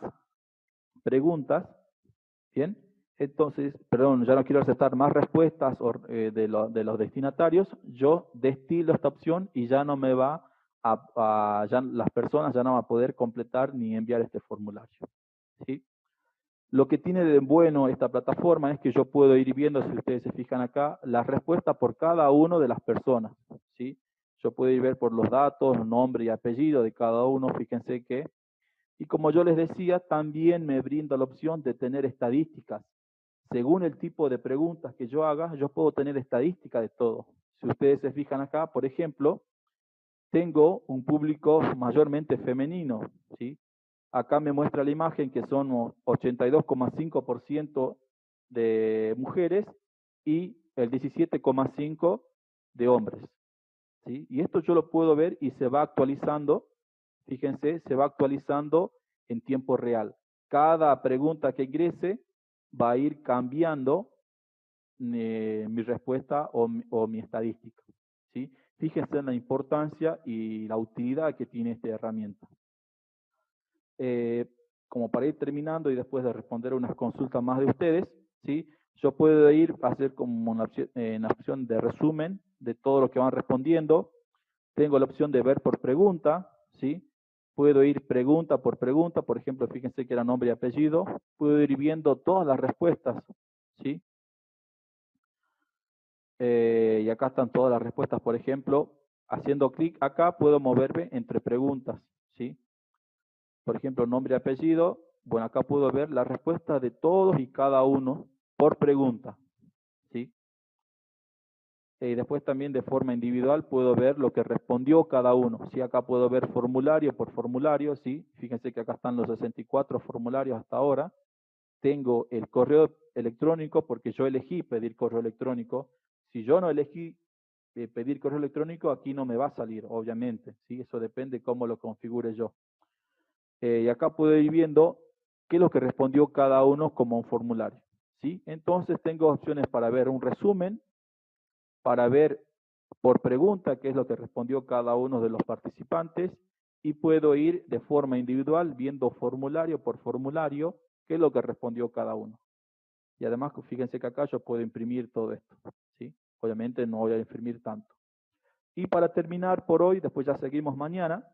preguntas, ¿bien? Entonces, perdón, ya no quiero aceptar más respuestas de los destinatarios, yo destilo esta opción y ya no me va ya las personas ya no van a poder completar ni enviar este formulario. ¿Sí? Lo que tiene de bueno esta plataforma es que yo puedo ir viendo, si ustedes se fijan acá, las respuestas por cada uno de las personas, ¿sí? Yo puedo ir ver por los datos, nombre y apellido de cada uno, fíjense que. Y como yo les decía, también me brinda la opción de tener estadísticas. Según el tipo de preguntas que yo haga, yo puedo tener estadística de todo. Si ustedes se fijan acá, por ejemplo, tengo un público mayormente femenino, ¿sí? Acá me muestra la imagen que son 82,5% de mujeres y el 17,5% de hombres, ¿sí? Y esto yo lo puedo ver y se va actualizando, fíjense, se va actualizando en tiempo real. Cada pregunta que ingrese va a ir cambiando mi respuesta o mi estadística, ¿sí? Fíjense en la importancia y la utilidad que tiene esta herramienta. Como para ir terminando y después de responder unas consultas más de ustedes, ¿sí? Yo puedo ir a hacer como una opción de resumen de todo lo que van respondiendo. Tengo la opción de ver por pregunta, ¿sí? Puedo ir pregunta, por ejemplo, fíjense que era nombre y apellido. Puedo ir viendo todas las respuestas, ¿sí? Y acá están todas las respuestas, por ejemplo, haciendo clic acá puedo moverme entre preguntas, ¿sí? Por ejemplo, nombre y apellido, bueno, acá puedo ver la respuesta de todos y cada uno por pregunta, ¿sí? Y después también de forma individual puedo ver lo que respondió cada uno, ¿sí? Acá puedo ver formulario por formulario, ¿sí? Fíjense que acá están los 64 formularios hasta ahora. Tengo el correo electrónico porque yo elegí pedir correo electrónico. Si yo no elegí pedir correo electrónico, aquí no me va a salir, obviamente, ¿sí? Eso depende cómo lo configure yo. Y acá puedo ir viendo qué es lo que respondió cada uno como un formulario, ¿sí? Entonces tengo opciones para ver un resumen, para ver por pregunta qué es lo que respondió cada uno de los participantes y puedo ir de forma individual viendo formulario por formulario qué es lo que respondió cada uno. Y además, fíjense que acá yo puedo imprimir todo esto, ¿sí? Obviamente no voy a imprimir tanto. Y para terminar por hoy, después ya seguimos mañana,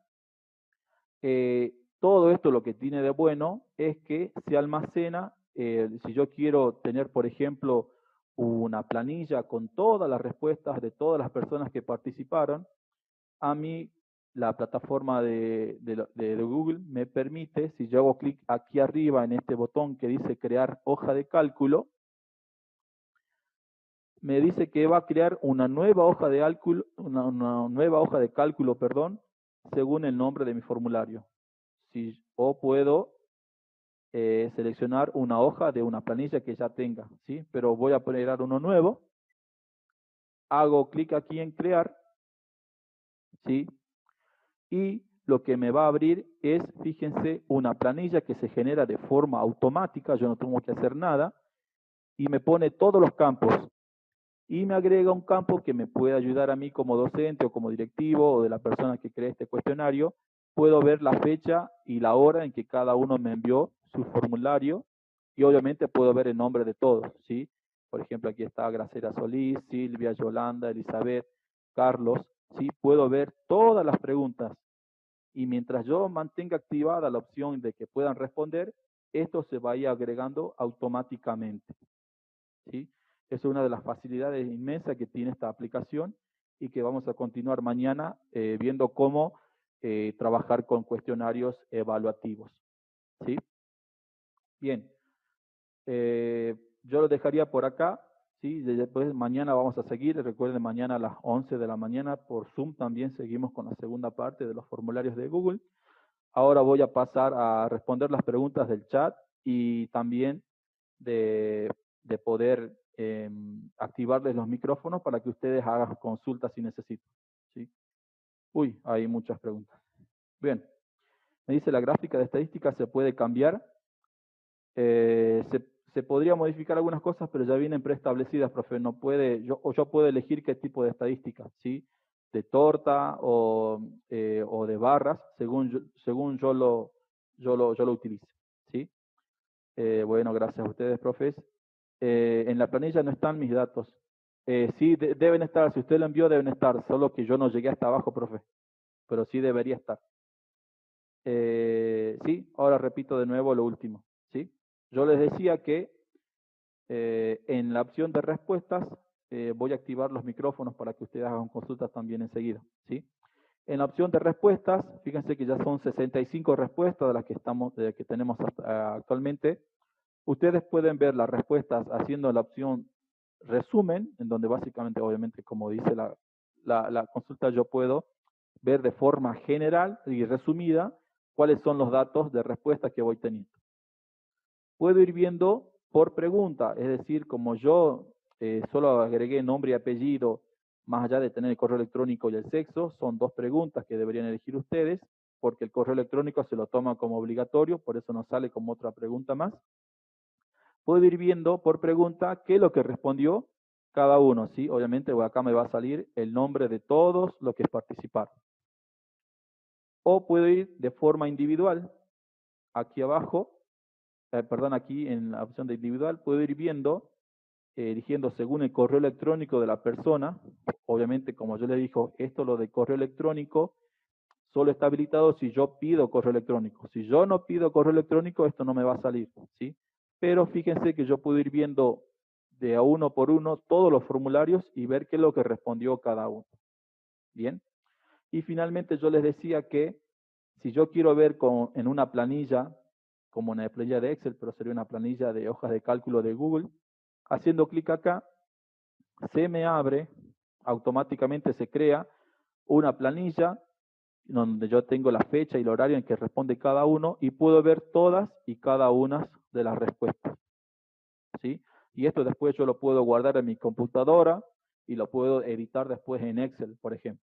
todo esto lo que tiene de bueno es que se almacena, si yo quiero tener, por ejemplo, una planilla con todas las respuestas de todas las personas que participaron, a mí la plataforma de Google me permite, si yo hago clic aquí arriba en este botón que dice crear hoja de cálculo, me dice que va a crear una nueva hoja de cálculo, perdón, según el nombre de mi formulario. O puedo seleccionar una hoja de una planilla que ya tenga, ¿sí? Pero voy a crear uno nuevo. Hago clic aquí en crear, ¿sí? Y lo que me va a abrir es, fíjense, una planilla que se genera de forma automática, yo no tengo que hacer nada, y me pone todos los campos. Y me agrega un campo que me puede ayudar a mí como docente o como directivo o de la persona que crea este cuestionario. Puedo ver la fecha y la hora en que cada uno me envió su formulario y obviamente puedo ver el nombre de todos, ¿sí? Por ejemplo, aquí está Graciela Solís, Silvia, Yolanda, Elizabeth, Carlos, ¿sí? Puedo ver todas las preguntas y mientras yo mantenga activada la opción de que puedan responder, esto se va a ir agregando automáticamente, ¿sí? Es una de las facilidades inmensas que tiene esta aplicación y que vamos a continuar mañana viendo cómo trabajar con cuestionarios evaluativos, ¿sí? Bien, yo lo dejaría por acá, ¿sí? Después mañana vamos a seguir, recuerden mañana a las 11 de la mañana por Zoom también seguimos con la segunda parte de los formularios de Google. Ahora voy a pasar a responder las preguntas del chat y también de poder activarles los micrófonos para que ustedes hagan consultas si necesitan, ¿sí? Uy, hay muchas preguntas. Bien, me dice la gráfica de estadística se puede cambiar. Se podría modificar algunas cosas, pero ya vienen preestablecidas, profe. No puede, yo puedo elegir qué tipo de estadística, ¿sí? De torta o de barras, según yo lo utilice, ¿sí? Bueno, gracias a ustedes, profes. En la planilla no están mis datos. Sí, deben estar. Si usted lo envió, deben estar. Solo que yo no llegué hasta abajo, profe. Pero sí debería estar. Sí, ahora repito de nuevo lo último. ¿Sí? Yo les decía que en la opción de respuestas voy a activar los micrófonos para que ustedes hagan consultas también enseguida, ¿sí? En la opción de respuestas, fíjense que ya son 65 respuestas de las que tenemos actualmente. Ustedes pueden ver las respuestas haciendo la opción resumen, en donde básicamente, obviamente, como dice la consulta, yo puedo ver de forma general y resumida cuáles son los datos de respuesta que voy teniendo. Puedo ir viendo por pregunta, es decir, como yo solo agregué nombre y apellido, más allá de tener el correo electrónico y el sexo, son 2 preguntas que deberían elegir ustedes, porque el correo electrónico se lo toma como obligatorio, por eso nos sale como otra pregunta más. Puedo ir viendo por pregunta qué es lo que respondió cada uno, ¿sí? Obviamente acá me va a salir el nombre de todos los que participaron. O puedo ir de forma individual, aquí abajo, aquí en la opción de individual, puedo ir viendo, eligiendo según el correo electrónico de la persona. Obviamente, como yo le digo, esto lo de correo electrónico solo está habilitado si yo pido correo electrónico. Si yo no pido correo electrónico, esto no me va a salir, ¿sí? Pero fíjense que yo puedo ir viendo de a uno por uno todos los formularios y ver qué es lo que respondió cada uno. Bien. Y finalmente yo les decía que si yo quiero ver en una planilla, como una planilla de Excel, pero sería una planilla de hojas de cálculo de Google, haciendo clic acá, se me abre, automáticamente se crea una planilla donde yo tengo la fecha y el horario en que responde cada uno y puedo ver todas y cada una de las respuestas, ¿sí? Y esto después yo lo puedo guardar en mi computadora y lo puedo editar después en Excel, por ejemplo,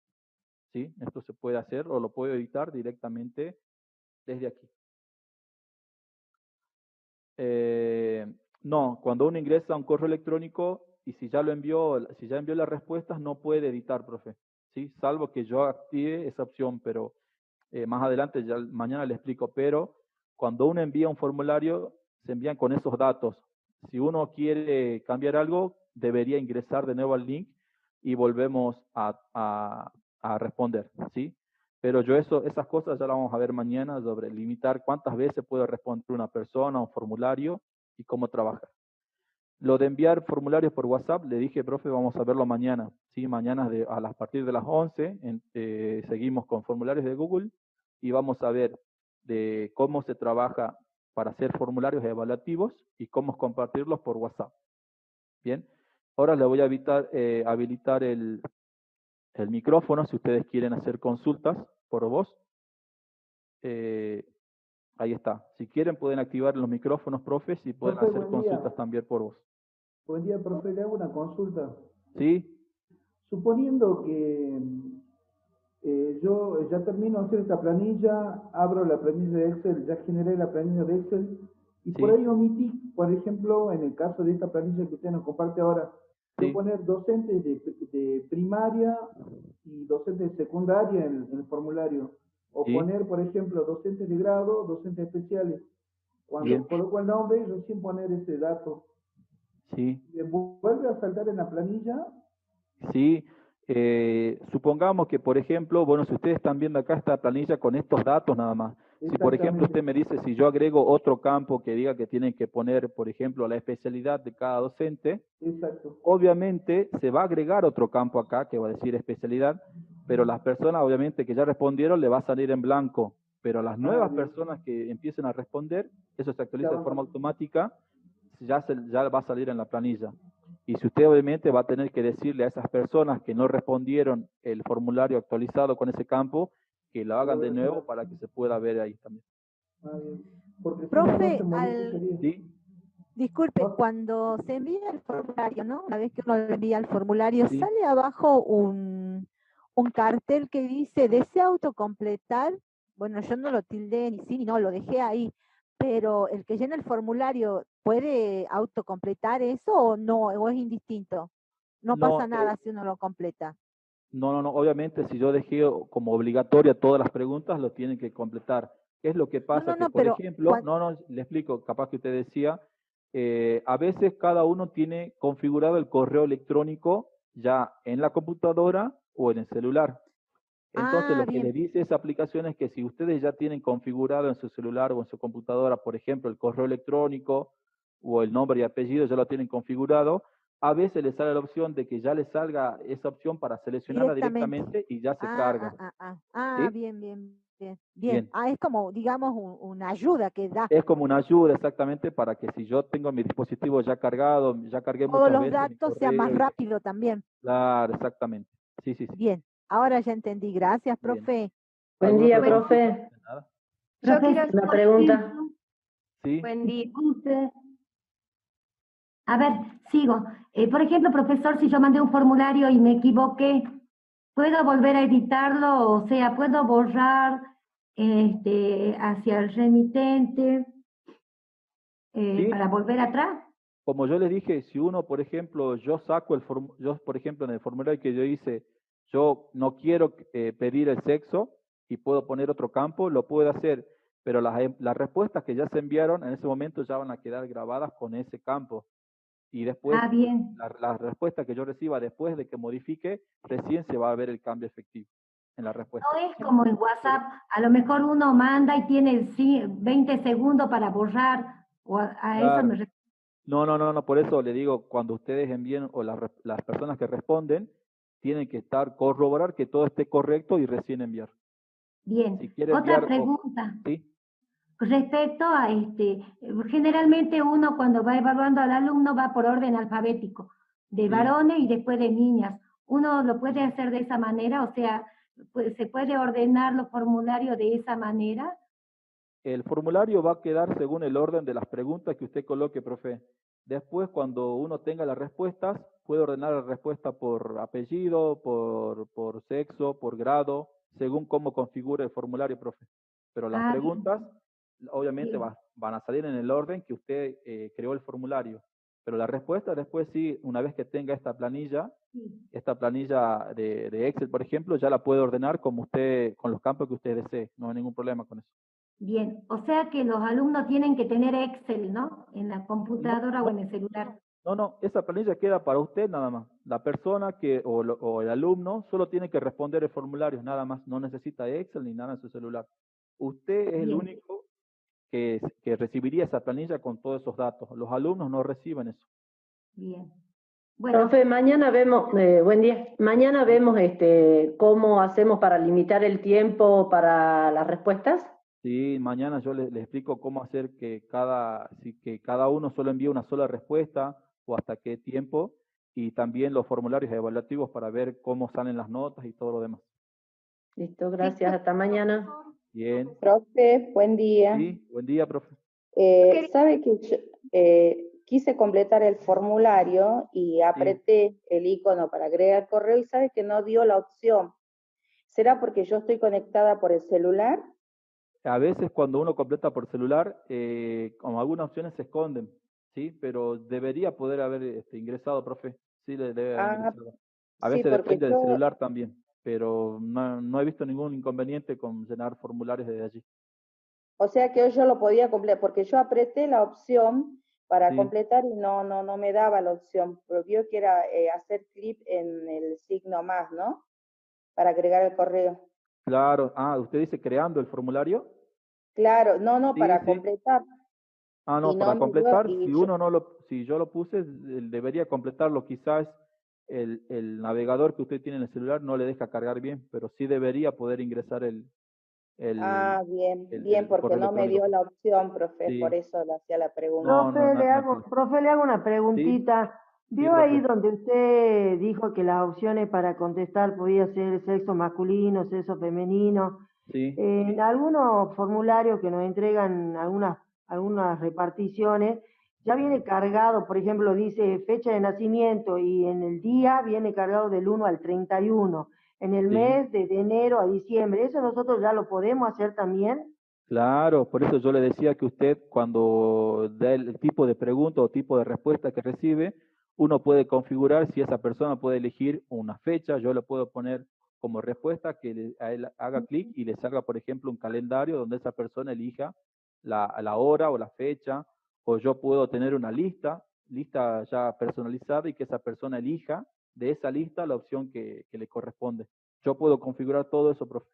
¿sí? Esto se puede hacer o lo puedo editar directamente desde aquí. No, cuando uno ingresa a un correo electrónico y si ya envió las respuestas, no puede editar, profe, ¿sí? Salvo que yo active esa opción, pero más adelante, ya mañana le explico, pero cuando uno envía un formulario, se envían con esos datos. Si uno quiere cambiar algo, debería ingresar de nuevo al link y volvemos a responder, ¿sí? Pero esas cosas ya las vamos a ver mañana sobre limitar cuántas veces puede responder una persona a un formulario y cómo trabajar. Lo de enviar formularios por WhatsApp, le dije, profe, vamos a verlo mañana. Sí, mañana a partir de las 11 seguimos con formularios de Google y vamos a ver de cómo se trabaja para hacer formularios evaluativos y cómo compartirlos por WhatsApp. Bien, ahora le voy a habilitar el micrófono si ustedes quieren hacer consultas por voz. Ahí está. Si quieren pueden activar los micrófonos, profes, y pueden Profe, hacer consultas también por voz. Buen día, profe, le hago una consulta. ¿Sí? Suponiendo que yo ya termino de hacer esta planilla, abro la planilla de Excel, ya generé la planilla de Excel, y por ahí omití, por ejemplo, en el caso de esta planilla que usted nos comparte ahora, yo poner docentes de primaria y docentes de secundaria en el formulario, o poner, por ejemplo, docentes de grado, docentes especiales. Cuando coloco el nombre, yo sin poner ese dato. Sí. ¿Vuelve a saltar en la planilla? Sí. Supongamos que, por ejemplo, bueno, si ustedes están viendo acá esta planilla con estos datos nada más. Si, por ejemplo, usted me dice, si yo agrego otro campo que diga que tienen que poner, por ejemplo, la especialidad de cada docente, obviamente se va a agregar otro campo acá que va a decir especialidad, pero las personas, obviamente, que ya respondieron, le va a salir en blanco. Pero las nuevas personas que empiecen a responder, eso se actualiza de forma automática, ya va a salir en la planilla. Y si usted obviamente va a tener que decirle a esas personas que no respondieron el formulario actualizado con ese campo, que lo hagan de nuevo para que se pueda ver ahí también. Profe, ¿Sí? disculpe, cuando se envía el formulario, ¿no? Una vez que uno le envía el formulario, Sí. sale abajo un cartel que dice, ¿desea autocompletar? Bueno, yo no lo tildé ni sí ni no, lo dejé ahí. Pero el que llena el formulario, ¿puede autocompletar eso o no? ¿O es indistinto? No pasa nada si uno lo completa. No, obviamente si yo dejé como obligatoria todas las preguntas, lo tienen que completar. ¿Qué es lo que pasa? Que, por ejemplo, le explico, capaz que usted decía, a veces cada uno tiene configurado el correo electrónico ya en la computadora o en el celular. Entonces, lo que bien. les dice esa aplicación es que si ustedes ya tienen configurado en su celular o en su computadora, por ejemplo, el correo electrónico o el nombre y apellido, ya lo tienen configurado, a veces les sale la opción de que ya les salga esa opción para seleccionarla directamente y ya se carga. ¿Sí? Bien, bien, bien, bien. Bien. Es como, digamos, una ayuda que da. Es como una ayuda exactamente para que si yo tengo mi dispositivo ya cargado, ya cargué Todos muchas los veces mi datos sea más correo. rápido también. Claro, exactamente. Sí, sí, sí. Bien, ahora ya entendí. Gracias, Bien. profe. Buen ¿Alguna día, otra consulta? profe. De nada. Yo quiero Una hacer pregunta. Sí. buen día. Disculpe. A ver, sigo. Por ejemplo, profesor, si yo mandé un formulario y me equivoqué, ¿puedo volver a editarlo? O sea, ¿puedo borrar hacia el remitente Sí. para volver atrás? Como yo les dije, si uno, por ejemplo, yo, por ejemplo, en el formulario que yo hice, yo no quiero pedir el sexo y puedo poner otro campo, lo puedo hacer, pero las respuestas que ya se enviaron en ese momento ya van a quedar grabadas con ese campo. Y después, Bien. la respuesta que yo reciba después de que modifique, recién se va a ver el cambio efectivo en la respuesta. No es como en WhatsApp, a lo mejor uno manda y tiene 20 segundos para borrar, o a eso Claro. me refiero. No, por eso le digo, cuando ustedes envíen o las personas que responden, tienen que corroborar que todo esté correcto y recién enviar. Bien, Si quiere otra enviar, pregunta. ¿sí? Respecto a generalmente uno cuando va evaluando al alumno va por orden alfabético, de Sí. varones y después de niñas. ¿Uno lo puede hacer de esa manera? O sea, ¿se puede ordenar los formularios de esa manera? El formulario va a quedar según el orden de las preguntas que usted coloque, profe. Después, cuando uno tenga las respuestas, puede ordenar la respuesta por apellido, por sexo, por grado, según cómo configure el formulario, profe. Pero las Bien. preguntas, obviamente, Bien. van a salir en el orden que usted creó el formulario. Pero la respuesta después sí, una vez que tenga esta planilla de Excel, por ejemplo, ya la puede ordenar como usted, con los campos que usted desee. No hay ningún problema con eso. Bien, o sea que los alumnos tienen que tener Excel, ¿no? En la computadora o en el celular. No, esa planilla queda para usted nada más. La persona o el alumno solo tiene que responder el formulario, nada más. No necesita Excel ni nada en su celular. Usted es el Bien. único que recibiría esa planilla con todos esos datos. Los alumnos no reciben eso. Bien. Bueno, Profe, mañana vemos, buen día. Mañana vemos cómo hacemos para limitar el tiempo para las respuestas. Sí, mañana yo les explico cómo hacer que cada uno solo envíe una sola respuesta o hasta qué tiempo, y también los formularios evaluativos para ver cómo salen las notas y todo lo demás. Listo, gracias. Hasta mañana. Bien. Profe, buen día. Sí, buen día, profe. Sabe que yo, quise completar el formulario y apreté el icono para agregar correo y sabe que no dio la opción. ¿Será porque yo estoy conectada por el celular? A veces cuando uno completa por celular, como algunas opciones se esconden, ¿sí? Pero debería poder haber ingresado, profe. Sí, le debe haber ingresado. A sí, veces porque depende del yo, celular también, pero no he visto ningún inconveniente con llenar formularios desde allí. o sea que yo lo podía completar, porque yo apreté la opción para Sí. completar y no me daba la opción, pero vio que era hacer clic en el signo más, ¿no? Para agregar el correo. Claro. Usted dice creando el formulario. Claro, no, Sí, para sí. completar. No, Y para no me dio, completar, y si yo lo puse, él debería completarlo. Quizás el navegador que usted tiene en el celular no le deja cargar bien, pero sí debería poder ingresar el bien, porque correo no me dio electrónico. la opción, profe, Sí. por eso le hacía la pregunta. No, Profe, le hago una preguntita. ¿Vio profe. ahí donde usted dijo que las opciones para contestar podía ser sexo masculino, sexo femenino? Sí. En algunos formularios que nos entregan algunas reparticiones, ya viene cargado, por ejemplo, dice fecha de nacimiento y en el día viene cargado del 1 al 31. En el Sí. mes de enero a diciembre. ¿Eso nosotros ya lo podemos hacer también? Claro, por eso yo le decía que usted cuando da el tipo de pregunta o tipo de respuesta que recibe, uno puede configurar si esa persona puede elegir una fecha. Yo le puedo poner como respuesta que a él haga clic y le salga, por ejemplo, un calendario donde esa persona elija la hora o la fecha, o yo puedo tener una lista ya personalizada y que esa persona elija de esa lista la opción que le corresponde. Yo puedo configurar todo eso, profe.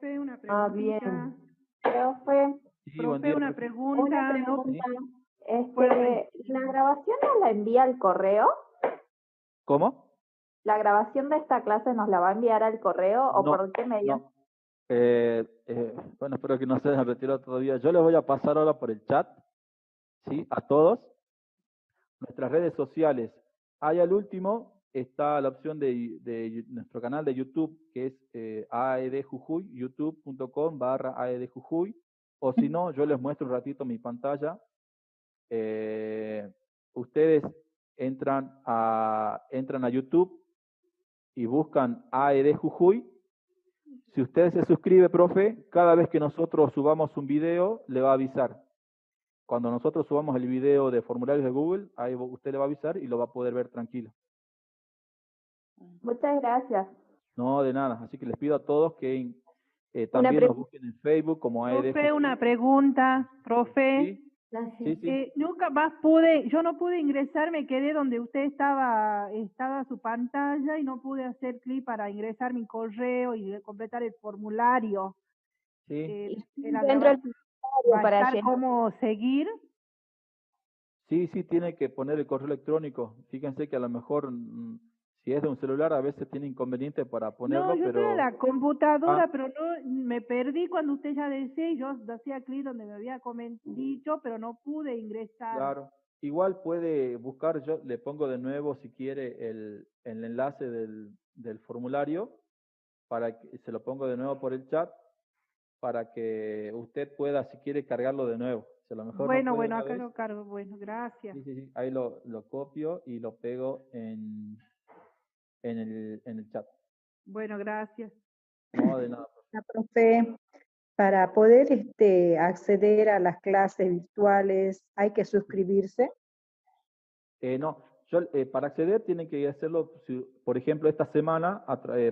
Una Ah, preguntita. bien. Profe, Sí, buen Profe, día, una profe. pregunta. una ¿No pregunta. puede- ¿La grabación nos la envía al correo? ¿Cómo? ¿La grabación de esta clase nos la va a enviar al correo o No, por qué medio? no. Bueno, espero que no se hayan retirado todavía. Yo les voy a pasar ahora por el chat, ¿sí? A todos. Nuestras redes sociales. Ahí al último está la opción de nuestro canal de YouTube, que es AED Jujuy, youtube.com/AED Jujuy. O si no, yo les muestro un ratito mi pantalla. Ustedes entran a YouTube y buscan AED Jujuy. Si usted se suscribe, profe, cada vez que nosotros subamos un video, le va a avisar. Cuando nosotros subamos el video de formularios de Google, ahí usted le va a avisar y lo va a poder ver tranquilo. Muchas gracias. No, de nada. Así que les pido a todos que también nos busquen en Facebook como AED Profe, Jujuy. una pregunta, profe. Sí, sí. Nunca más yo no pude ingresar, me quedé donde usted estaba su pantalla y no pude hacer clic para ingresar mi correo y completar el formulario. Sí. En la Dentro del grabación formulario va a para estar llenar. cómo seguir. Sí, tiene que poner el correo electrónico. Fíjense que a lo mejor, si es de un celular, a veces tiene inconveniente para ponerlo, No, yo pero... estoy en la computadora, Ah. pero no me perdí cuando usted ya decía y yo hacía clic donde me había dicho, pero no pude ingresar. Claro. Igual puede buscar, yo le pongo de nuevo si quiere el enlace del formulario, para que se lo pongo de nuevo por el chat, para que usted pueda, si quiere, cargarlo de nuevo. Si a lo mejor no puede una Acá vez, lo cargo. Bueno, gracias. sí. Ahí lo copio y lo pego en el chat. Bueno, gracias. No, de nada. Profe, para poder acceder a las clases virtuales, ¿hay que suscribirse? No, para acceder tienen que hacerlo, por ejemplo, esta semana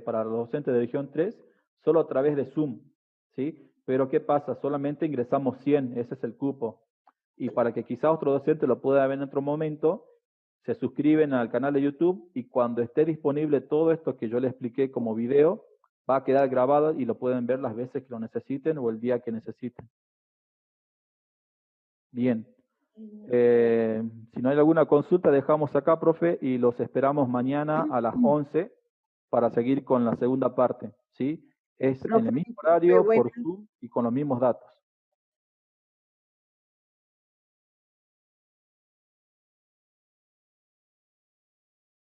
para los docentes de región 3, solo a través de Zoom, ¿sí? Pero ¿qué pasa? Solamente ingresamos 100, ese es el cupo. Y para que quizás otro docente lo pueda ver en otro momento, se suscriben al canal de YouTube y cuando esté disponible todo esto que yo les expliqué como video, va a quedar grabado y lo pueden ver las veces que lo necesiten o el día que necesiten. Bien. Si no hay alguna consulta, dejamos acá, profe, y los esperamos mañana a las 11 para seguir con la segunda parte, ¿sí? Es en el mismo horario, por Zoom y con los mismos datos.